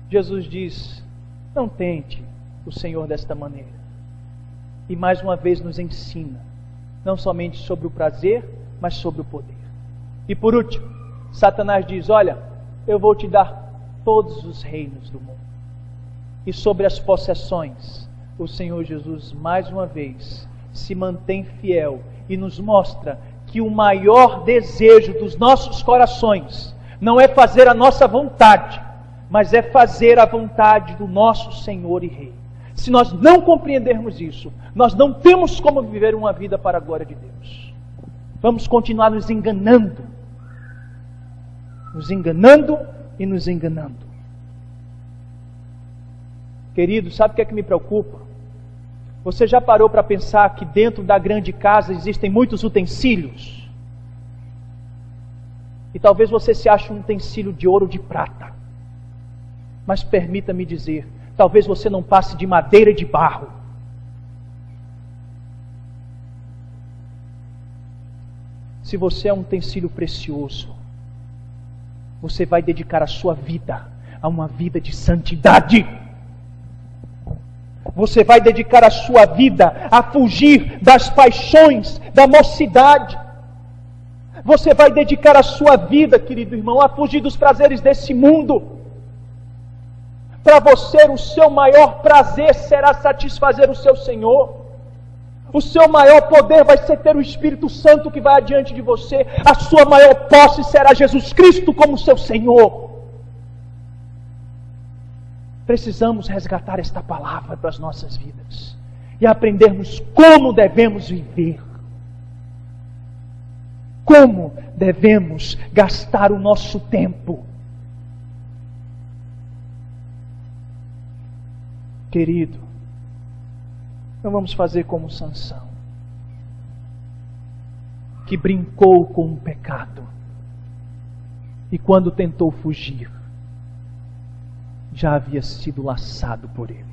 Jesus diz: não tente o Senhor desta maneira. E mais uma vez nos ensina, não somente sobre o prazer, mas sobre o poder. E por último, Satanás diz: olha, eu vou te dar todos os reinos do mundo. E sobre as possessões, o Senhor Jesus mais uma vez se mantém fiel e nos mostra que o maior desejo dos nossos corações não é fazer a nossa vontade, mas é fazer a vontade do nosso Senhor e Rei. Se nós não compreendermos isso, nós não temos como viver uma vida para a glória de Deus. Vamos continuar nos enganando e nos enganando. Querido, sabe o que é que me preocupa? Você já parou para pensar que dentro da grande casa existem muitos utensílios? E talvez você se ache um utensílio de ouro ou de prata. Mas permita-me dizer, talvez você não passe de madeira e de barro. Se você é um utensílio precioso, você vai dedicar a sua vida a uma vida de santidade. Você vai dedicar a sua vida a fugir das paixões da mocidade. Você vai dedicar a sua vida, querido irmão, a fugir dos prazeres desse mundo. Para você, o seu maior prazer será satisfazer o seu Senhor. O seu maior poder vai ser ter o Espírito Santo que vai adiante de você. A sua maior posse será Jesus Cristo como seu Senhor. Precisamos resgatar esta palavra para as nossas vidas e aprendermos como devemos viver. como devemos gastar o nosso tempo. Querido, não vamos fazer como Sansão, que brincou com o pecado e quando tentou fugir, já havia sido laçado por ele.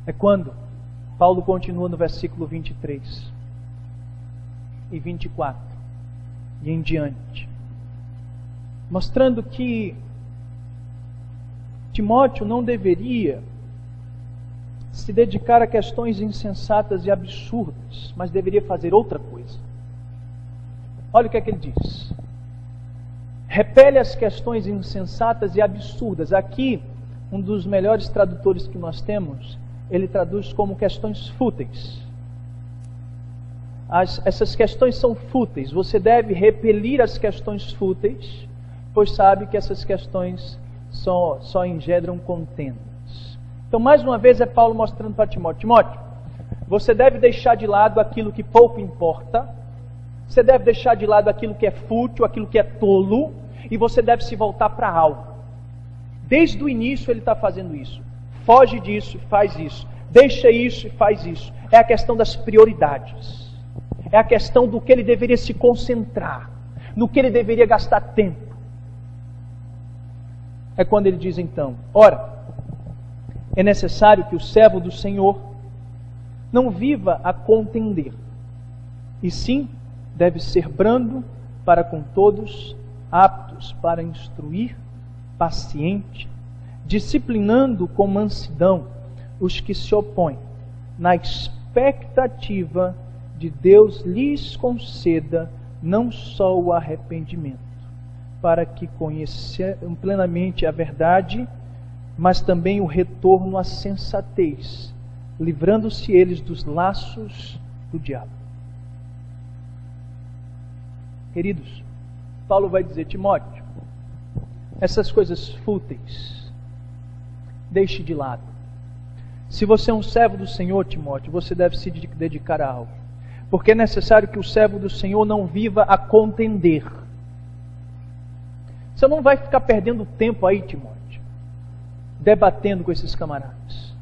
É quando Paulo continua no versículo 23 e 24 e em diante, mostrando que Timóteo não deveria se dedicar a questões insensatas e absurdas, mas deveria fazer outra coisa. Olha o que é que ele diz. Repele as questões insensatas e absurdas. Aqui, um dos melhores tradutores que nós temos, ele traduz como questões fúteis. Essas questões são fúteis. Você deve repelir as questões fúteis, pois sabe que essas questões só engendram contendas. Então, mais uma vez, é Paulo mostrando para Timóteo: Timóteo, você deve deixar de lado aquilo que pouco importa, você deve deixar de lado aquilo que é fútil, aquilo que é tolo, e você deve se voltar para algo. Desde o início ele está fazendo isso. Foge disso e faz isso. Deixa isso e faz isso. É a questão das prioridades. É a questão do que ele deveria se concentrar, no que ele deveria gastar tempo. É quando ele diz então: ora, é necessário que o servo do Senhor não viva a contender, e sim deve ser brando para com todos, aptos para instruir, paciente, disciplinando com mansidão os que se opõem, na expectativa de Deus lhes conceda não só o arrependimento, para que conheçam plenamente a verdade, mas também o retorno à sensatez, livrando-se eles dos laços do diabo. Queridos, Paulo vai dizer: Timóteo, essas coisas fúteis, deixe de lado. Se você é um servo do Senhor, Timóteo, você deve se dedicar a algo. Porque é necessário que o servo do Senhor não viva a contender. Você não vai ficar perdendo tempo aí, Timóteo, debatendo com esses camaradas.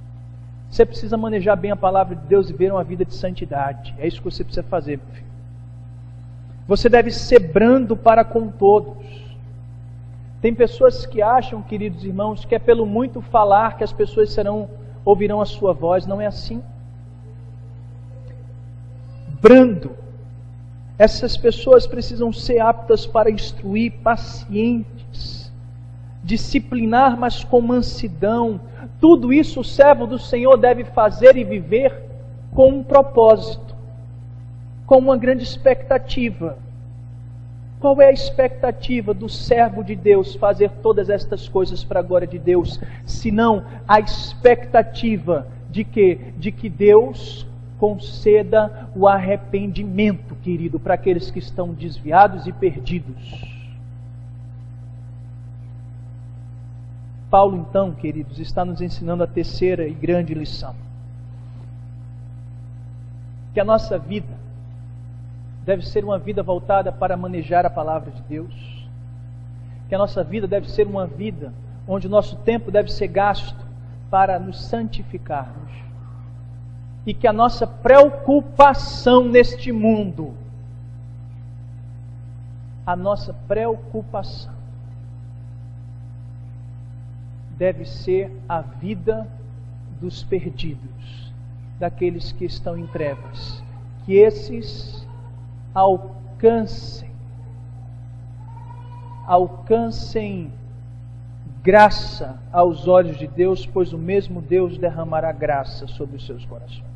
Você precisa manejar bem a palavra de Deus e ver uma vida de santidade. É isso que você precisa fazer, meu filho. Você deve ser brando para com todos. Tem pessoas que acham, queridos irmãos, que é pelo muito falar que as pessoas ouvirão a sua voz. Não é assim. Brando. Essas pessoas precisam ser aptas para instruir, pacientes, disciplinar, mas com mansidão. Tudo isso o servo do Senhor deve fazer e viver com um propósito, com uma grande expectativa. Qual é a expectativa do servo de Deus fazer todas estas coisas para a glória de Deus? Senão a expectativa de que Deus conceda o arrependimento, querido, para aqueles que estão desviados e perdidos. Paulo, então, queridos, está nos ensinando a terceira e grande lição. Que a nossa vida deve ser uma vida voltada para manejar a palavra de Deus. Que a nossa vida deve ser uma vida onde o nosso tempo deve ser gasto para nos santificarmos. E que a nossa preocupação neste mundo, a nossa preocupação deve ser a vida dos perdidos, daqueles que estão em trevas. Que esses alcancem graça aos olhos de Deus, pois o mesmo Deus derramará graça sobre os seus corações.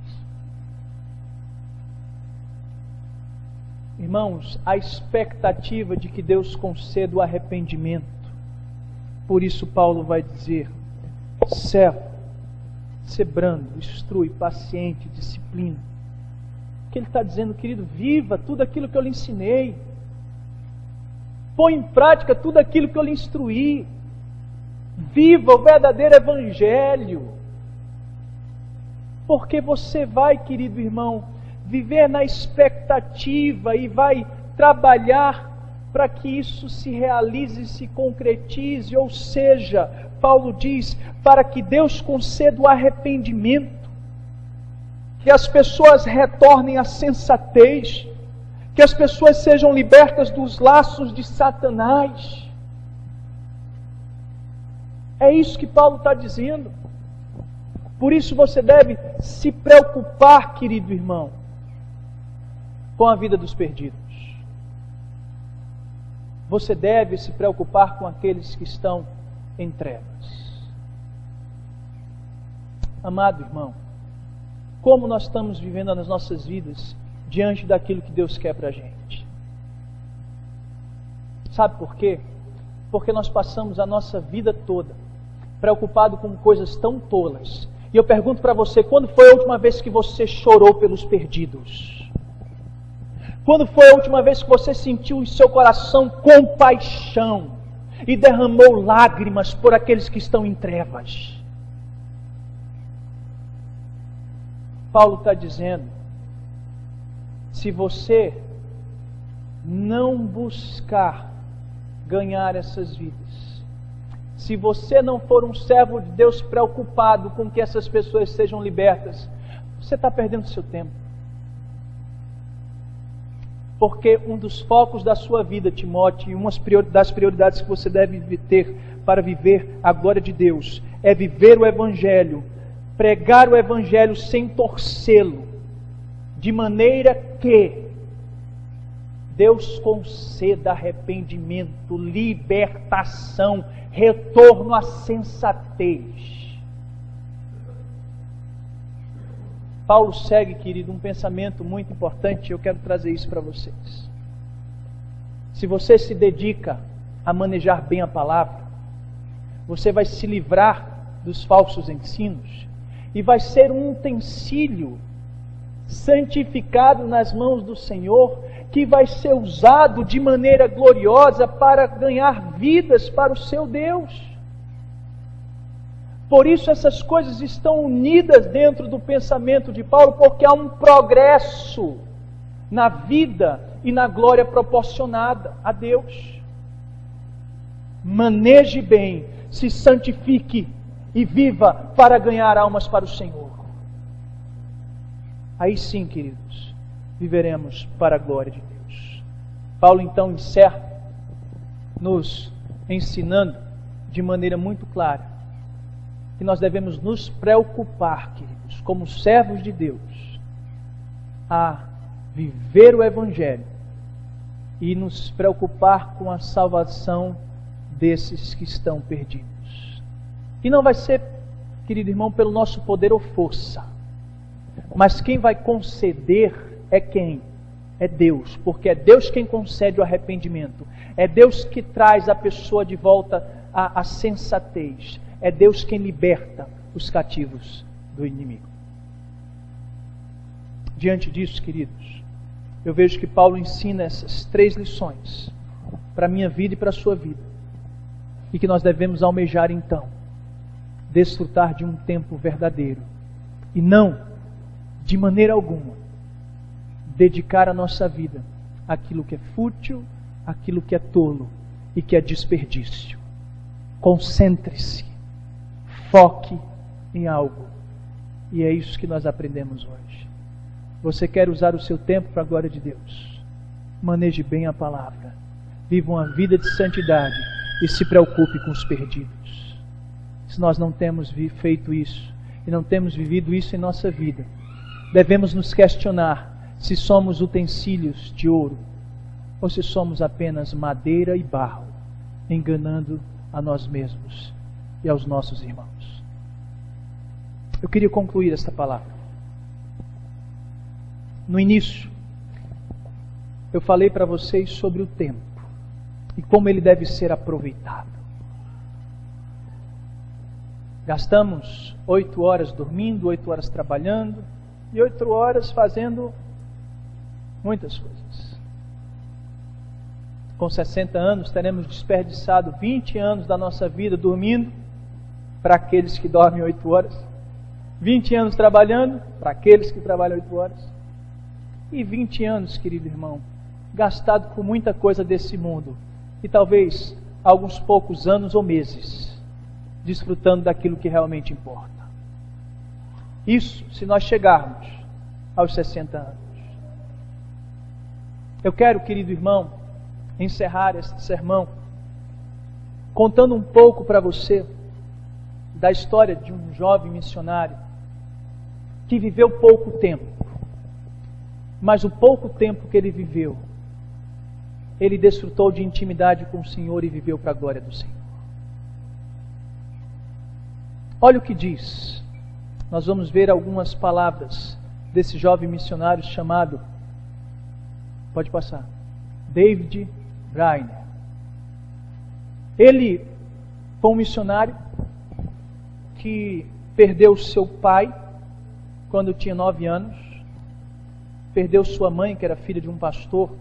Irmãos, a expectativa de que Deus conceda o arrependimento. Por isso Paulo vai dizer: servo, ser brando, instrui, paciente, disciplina. O que ele está dizendo, querido? Viva tudo aquilo que eu lhe ensinei. Põe em prática tudo aquilo que eu lhe instruí. Viva o verdadeiro Evangelho. Porque você vai, querido irmão, viver na expectativa e vai trabalhar para que isso se realize, se concretize. Ou seja, Paulo diz, para que Deus conceda o arrependimento, que as pessoas retornem à sensatez, que as pessoas sejam libertas dos laços de Satanás. É isso que Paulo está dizendo. Por isso você deve se preocupar, querido irmão, com a vida dos perdidos. Você deve se preocupar com aqueles que estão em trevas. Amado irmão, como nós estamos vivendo nas nossas vidas diante daquilo que Deus quer para a gente? Sabe por quê? Porque nós passamos a nossa vida toda preocupado com coisas tão tolas. E eu pergunto para você, quando foi a última vez que você chorou pelos perdidos? Quando foi a última vez que você sentiu em seu coração compaixão e derramou lágrimas por aqueles que estão em trevas? Paulo está dizendo, se você não buscar ganhar essas vidas, se você não for um servo de Deus preocupado com que essas pessoas sejam libertas, você está perdendo seu tempo. Porque um dos focos da sua vida, Timóteo, e uma das prioridades que você deve ter para viver a glória de Deus, é viver o Evangelho, pregar o Evangelho sem torcê-lo, de maneira que Deus conceda arrependimento, libertação, retorno à sensatez. Paulo segue, querido, um pensamento muito importante, eu quero trazer isso para vocês. Se você se dedica a manejar bem a palavra, você vai se livrar dos falsos ensinos e vai ser um utensílio santificado nas mãos do Senhor, que vai ser usado de maneira gloriosa para ganhar vidas para o seu Deus. Por isso essas coisas estão unidas dentro do pensamento de Paulo, porque há um progresso na vida e na glória proporcionada a Deus. Maneje bem, se santifique e viva para ganhar almas para o Senhor. Aí sim, queridos, viveremos para a glória de Deus. Paulo então encerra nos ensinando de maneira muito clara que nós devemos nos preocupar, queridos, como servos de Deus, a viver o Evangelho e nos preocupar com a salvação desses que estão perdidos. E não vai ser, querido irmão, pelo nosso poder ou força, mas quem vai conceder é quem? É Deus, porque é Deus quem concede o arrependimento, é Deus que traz a pessoa de volta à sensatez, é Deus quem liberta os cativos do inimigo. Diante disso, queridos, eu vejo que Paulo ensina essas 3 lições para a minha vida e para a sua vida, e que nós devemos almejar então desfrutar de um tempo verdadeiro e não, de maneira alguma, dedicar a nossa vida àquilo que é fútil, àquilo que é tolo e que é desperdício. Concentre-se, foque em algo, e é isso que nós aprendemos hoje. Você quer usar o seu tempo para a glória de Deus? Maneje bem a palavra, viva uma vida de santidade e se preocupe com os perdidos. Se nós não temos feito isso e não temos vivido isso em nossa vida, devemos nos questionar se somos utensílios de ouro ou se somos apenas madeira e barro, enganando a nós mesmos e aos nossos irmãos. Eu queria concluir esta palavra. No início, eu falei para vocês sobre o tempo e como ele deve ser aproveitado. Gastamos 8 horas dormindo, 8 horas trabalhando e 8 horas fazendo muitas coisas. Com 60 anos teremos desperdiçado 20 anos da nossa vida dormindo, para aqueles que dormem 8 horas. 20 anos trabalhando, para aqueles que trabalham 8 horas, e 20 anos, querido irmão, gastado com muita coisa desse mundo, e talvez alguns poucos anos ou meses, desfrutando daquilo que realmente importa. Isso, se nós chegarmos aos 60 anos. Eu quero, querido irmão, encerrar este sermão contando um pouco para você da história de um jovem missionário que viveu pouco tempo, mas o pouco tempo que ele viveu, ele desfrutou de intimidade com o Senhor e viveu para a glória do Senhor. Olha o que diz. Nós vamos ver algumas palavras desse jovem missionário chamado, pode passar, David Brainerd. Ele foi um missionário que perdeu seu pai quando tinha 9 anos, perdeu sua mãe, que era filha de um pastor,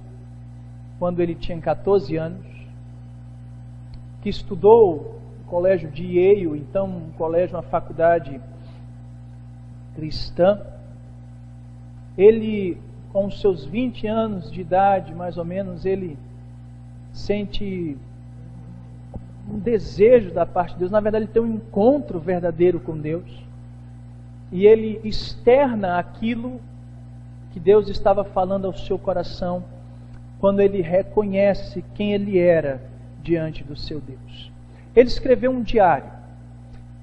quando ele tinha 14 anos, que estudou no colégio de Yale, então um colégio, uma faculdade cristã. Ele, com os seus 20 anos de idade, mais ou menos, ele sente um desejo da parte de Deus. Na verdade, ele tem um encontro verdadeiro com Deus. E ele externa aquilo que Deus estava falando ao seu coração quando ele reconhece quem ele era diante do seu Deus. Ele escreveu um diário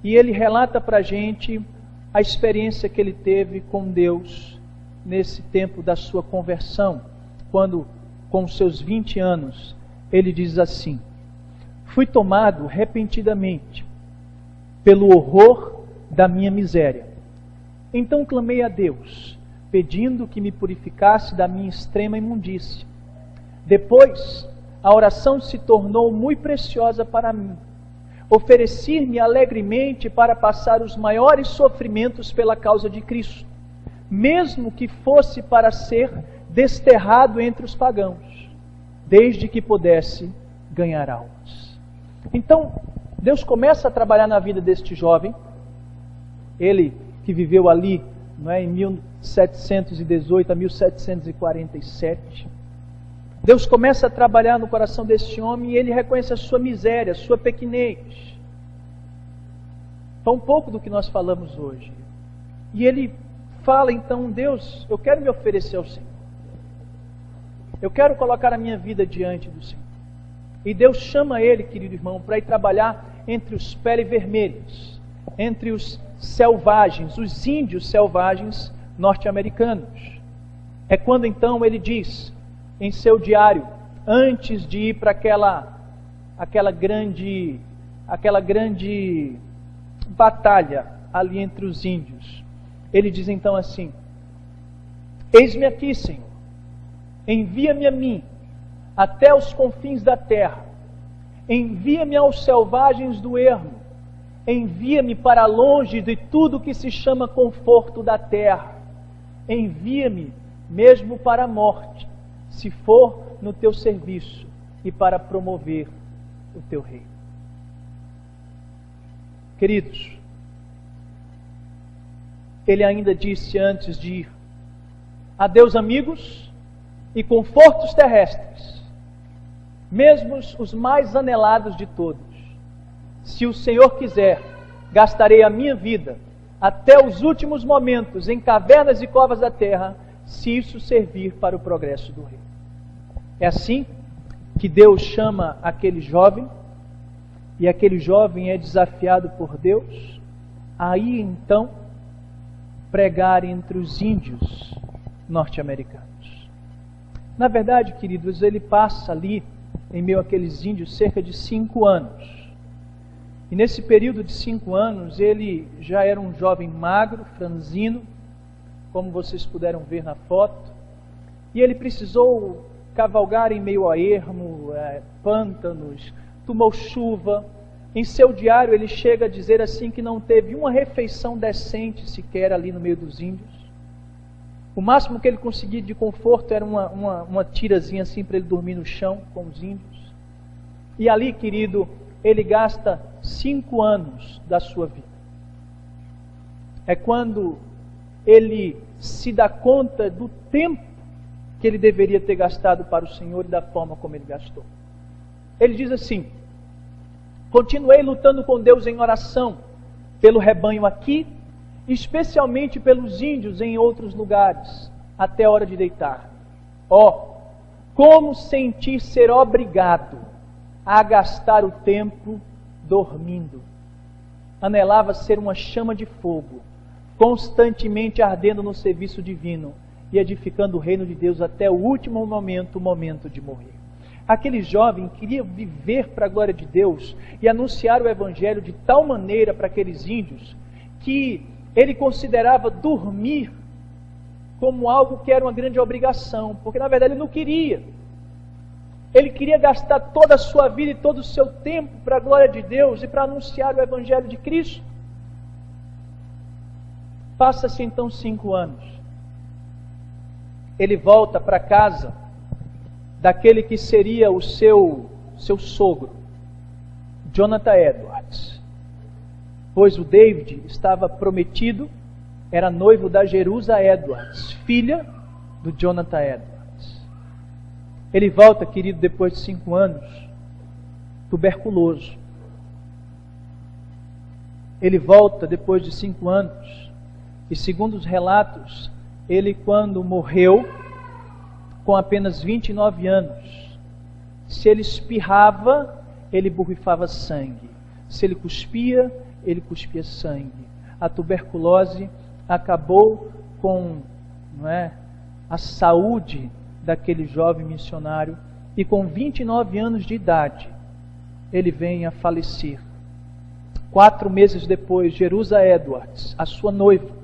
e ele relata para a gente a experiência que ele teve com Deus nesse tempo da sua conversão, quando, com seus 20 anos, ele diz assim: fui tomado repentinamente pelo horror da minha miséria. Então clamei a Deus, pedindo que me purificasse da minha extrema imundície. Depois, a oração se tornou muito preciosa para mim. Ofereci-me alegremente para passar os maiores sofrimentos pela causa de Cristo, mesmo que fosse para ser desterrado entre os pagãos, desde que pudesse ganhar almas. Então, Deus começa a trabalhar na vida deste jovem, ele que viveu ali, não é, em 1718 a 1747. Deus começa a trabalhar no coração desse homem e ele reconhece a sua miséria, a sua pequenez. Então, um pouco do que nós falamos hoje. E ele fala então: Deus, eu quero me oferecer ao Senhor. Eu quero colocar a minha vida diante do Senhor. E Deus chama ele, querido irmão, para ir trabalhar entre os pele vermelhos, entre os selvagens, os índios selvagens norte-americanos. É quando então ele diz em seu diário, antes de ir para aquela grande batalha ali entre os índios, ele diz então assim: eis-me aqui, Senhor, envia-me a mim até os confins da terra, envia-me aos selvagens do ermo, envia-me para longe de tudo que se chama conforto da terra, envia-me mesmo para a morte, se for no teu serviço e para promover o teu reino. Queridos, ele ainda disse antes de ir: adeus amigos e confortos terrestres, mesmo os mais anelados de todos. Se o Senhor quiser, gastarei a minha vida até os últimos momentos em cavernas e covas da terra, se isso servir para o progresso do reino. É assim que Deus chama aquele jovem, e aquele jovem é desafiado por Deus a ir então pregar entre os índios norte-americanos. Na verdade, queridos, ele passa ali em meio àqueles índios cerca de 5 anos. E nesse período de 5 anos, ele já era um jovem magro, franzino, como vocês puderam ver na foto. E ele precisou cavalgar em meio a ermo, pântanos, tomou chuva. Em seu diário ele chega a dizer assim que não teve uma refeição decente sequer ali no meio dos índios. O máximo que ele conseguia de conforto era uma tirazinha assim para ele dormir no chão com os índios. E ali, querido, ele gasta 5 anos da sua vida. é quando ele se dá conta do tempo que ele deveria ter gastado para o Senhor e da forma como ele gastou. Ele diz assim: continuei lutando com Deus em oração pelo rebanho aqui, especialmente pelos índios em outros lugares, até a hora de deitar. Como senti ser obrigado a gastar o tempo dormindo. Anelava ser uma chama de fogo, constantemente ardendo no serviço divino e edificando o reino de Deus até o último momento, o momento de morrer. Aquele jovem queria viver para a glória de Deus e anunciar o Evangelho de tal maneira para aqueles índios que ele considerava dormir como algo que era uma grande obrigação, porque na verdade ele não queria. Ele queria gastar toda a sua vida e todo o seu tempo para a glória de Deus e para anunciar o Evangelho de Cristo. Passa-se então 5 anos. Ele volta para casa daquele que seria o seu sogro, Jonathan Edwards. Pois o David estava prometido, era noivo da Jerusa Edwards, filha do Jonathan Edwards. Ele volta, querido, depois de 5 anos, tuberculoso. Ele volta depois de 5 anos, e segundo os relatos, ele quando morreu, com apenas 29 anos, se ele espirrava, ele borrifava sangue. Se ele cuspia sangue. A tuberculose acabou com a saúde daquele jovem missionário, e com 29 anos de idade, ele vem a falecer. 4 meses depois, Jerusa Edwards, a sua noiva,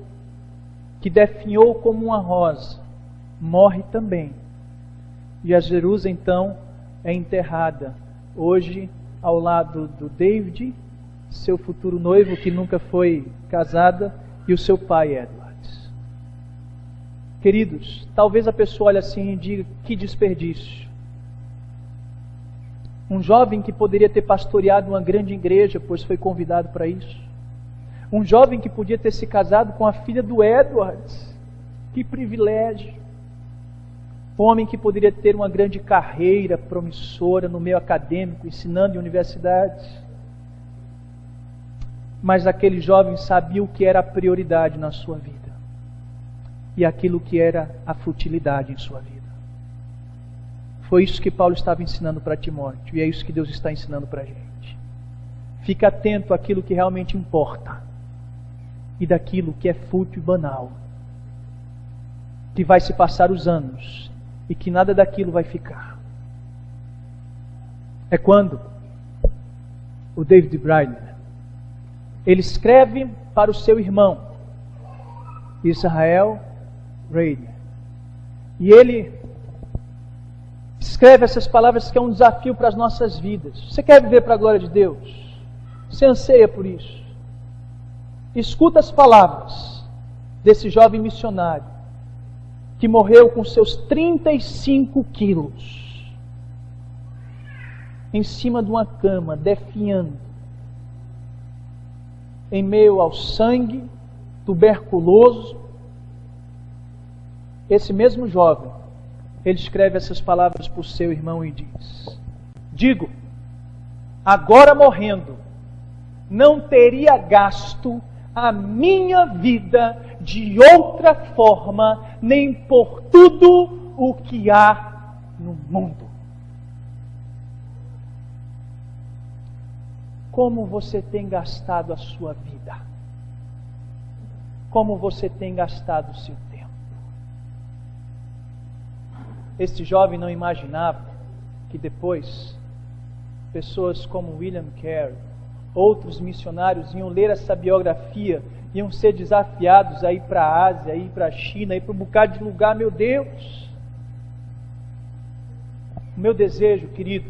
que definhou como uma rosa, morre também. E a Jerusa então é enterrada, hoje ao lado do David, seu futuro noivo que nunca foi casada, e o seu pai Edwards. Queridos, talvez a pessoa olhe assim e diga: que desperdício. Um jovem que poderia ter pastoreado uma grande igreja, pois foi convidado para isso. Um jovem que podia ter se casado com a filha do Edwards. Que privilégio. Um homem que poderia ter uma grande carreira promissora no meio acadêmico, ensinando em universidades. Mas aquele jovem sabia o que era a prioridade na sua vida. E aquilo que era a futilidade em sua vida. Foi isso que Paulo estava ensinando para Timóteo, e é isso que Deus está ensinando para a gente. Fica atento àquilo que realmente importa, e daquilo que é fútil e banal, que vai se passar os anos, e que nada daquilo vai ficar. É quando o David Brainerd, ele escreve para o seu irmão, Israel Brainerd, e ele escreve essas palavras que é um desafio para as nossas vidas. Você quer viver para a glória de Deus? Você anseia por isso? Escuta as palavras desse jovem missionário que morreu com seus 35 quilos em cima de uma cama, definhando, em meio ao sangue, tuberculoso. Esse mesmo jovem, ele escreve essas palavras para o seu irmão e diz: digo, agora morrendo, não teria gasto a minha vida de outra forma, nem por tudo o que há no mundo. Como você tem gastado a sua vida? Como você tem gastado o seu tempo? Este jovem não imaginava que depois pessoas como William Carey, outros missionários iam ler essa biografia, iam ser desafiados a ir para a Ásia, a ir para a China, a ir para um bocado de lugar. Meu Deus! O meu desejo, querido,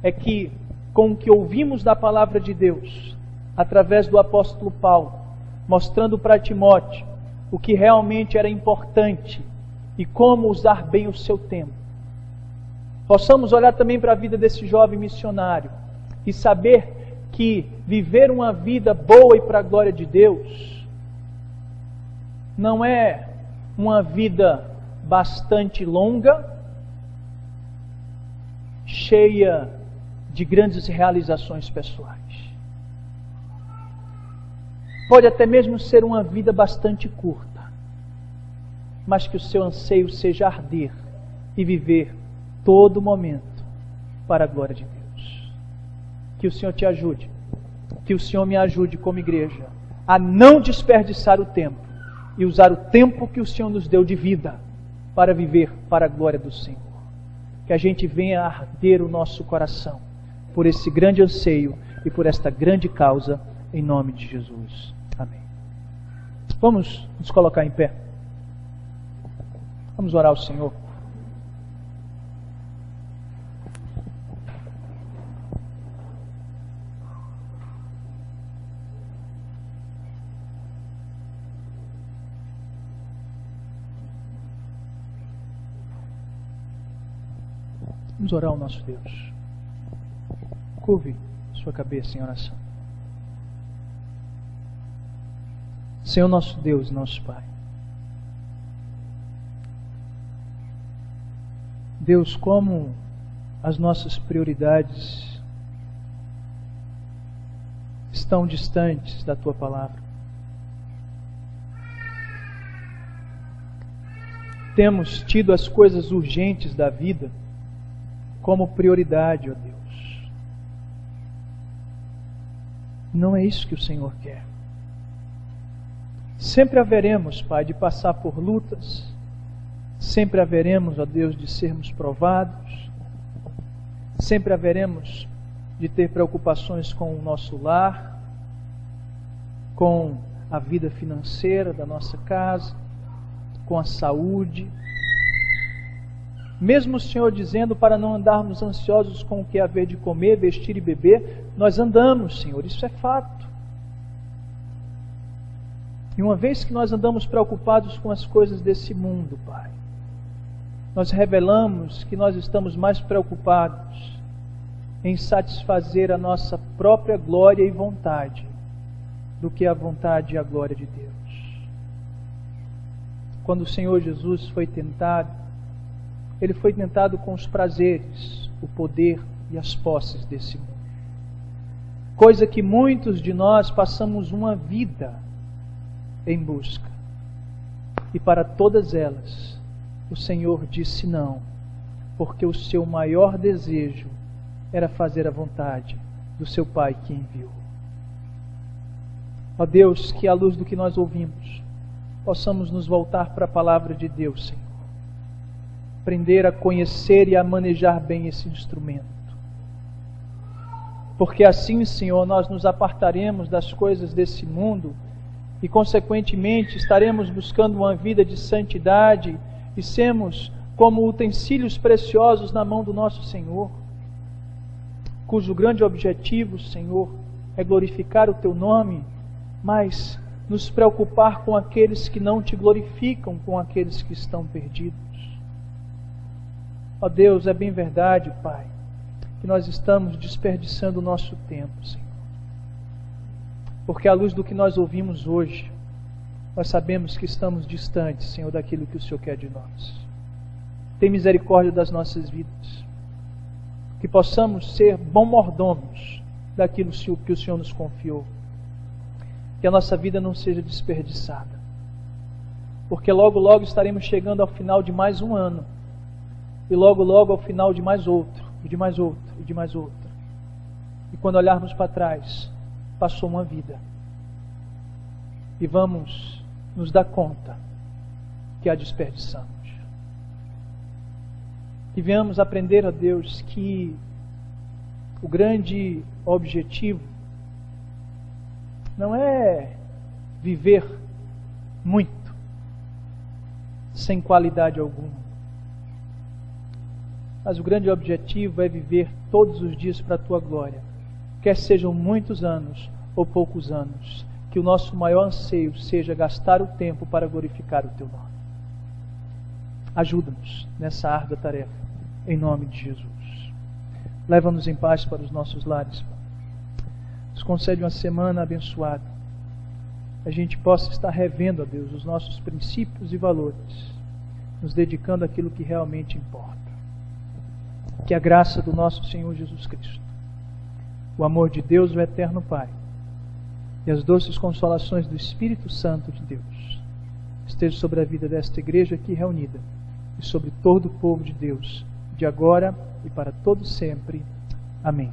é que com o que ouvimos da palavra de Deus, através do apóstolo Paulo, mostrando para Timóteo o que realmente era importante e como usar bem o seu tempo, possamos olhar também para a vida desse jovem missionário e saber que viver uma vida boa e para a glória de Deus não é uma vida bastante longa, cheia de grandes realizações pessoais. Pode até mesmo ser uma vida bastante curta, mas que o seu anseio seja arder e viver todo momento para a glória de Deus. Que o Senhor te ajude, que o Senhor me ajude como igreja a não desperdiçar o tempo e usar o tempo que o Senhor nos deu de vida para viver para a glória do Senhor. Que a gente venha arder o nosso coração por esse grande anseio e por esta grande causa, em nome de Jesus. Amém. Vamos nos colocar em pé. Vamos orar ao Senhor. Vamos orar ao nosso Deus. Curve sua cabeça em oração. Senhor nosso Deus, nosso Pai. Deus, como as nossas prioridades estão distantes da Tua Palavra. Temos tido as coisas urgentes da vida como prioridade, ó Deus. Não é isso que o Senhor quer. Sempre haveremos, Pai, de passar por lutas. Sempre haveremos, ó Deus, de sermos provados. Sempre haveremos de ter preocupações com o nosso lar, com a vida financeira da nossa casa, com a saúde. Mesmo o Senhor dizendo para não andarmos ansiosos com o que haver de comer, vestir e beber, nós andamos, Senhor, isso é fato. E uma vez que nós andamos preocupados com as coisas desse mundo, Pai, nós revelamos que nós estamos mais preocupados em satisfazer a nossa própria glória e vontade do que a vontade e a glória de Deus. Quando o Senhor Jesus foi tentado, Ele foi tentado com os prazeres, o poder e as posses desse mundo. Coisa que muitos de nós passamos uma vida em busca. E para todas elas, o Senhor disse não, porque o seu maior desejo era fazer a vontade do seu Pai que enviou. Ó Deus, que à luz do que nós ouvimos, possamos nos voltar para a palavra de Deus, Senhor. Aprender a conhecer e a manejar bem esse instrumento. Porque assim, Senhor, nós nos apartaremos das coisas desse mundo e, consequentemente, estaremos buscando uma vida de santidade e sermos como utensílios preciosos na mão do nosso Senhor, cujo grande objetivo, Senhor, é glorificar o Teu nome, mas nos preocupar com aqueles que não Te glorificam, com aqueles que estão perdidos. Ó Deus, é bem verdade, Pai, que nós estamos desperdiçando o nosso tempo, Senhor. Porque à luz do que nós ouvimos hoje, nós sabemos que estamos distantes, Senhor, daquilo que o Senhor quer de nós. Tem misericórdia das nossas vidas. Que possamos ser bons mordomos daquilo que o Senhor nos confiou. Que a nossa vida não seja desperdiçada. Porque logo, logo estaremos chegando ao final de mais um ano. E logo, logo ao final de mais outro, e de mais outro, e de mais outro. E quando olharmos para trás, passou uma vida. E vamos nos dar conta que a desperdiçamos. Que venhamos aprender, ó Deus, que o grande objetivo não é viver muito, sem qualidade alguma. Mas o grande objetivo é viver todos os dias para a Tua glória. Quer sejam muitos anos ou poucos anos, que o nosso maior anseio seja gastar o tempo para glorificar o Teu nome. Ajuda-nos nessa árdua tarefa, em nome de Jesus. Leva-nos em paz para os nossos lares, Pai. Nos concede uma semana abençoada. a gente possa estar revendo, ó Deus, os nossos princípios e valores, nos dedicando àquilo que realmente importa. Que a graça do nosso Senhor Jesus Cristo, o amor de Deus, o eterno Pai, e as doces consolações do Espírito Santo de Deus esteja sobre a vida desta igreja aqui reunida e sobre todo o povo de Deus, de agora e para todo sempre. Amém.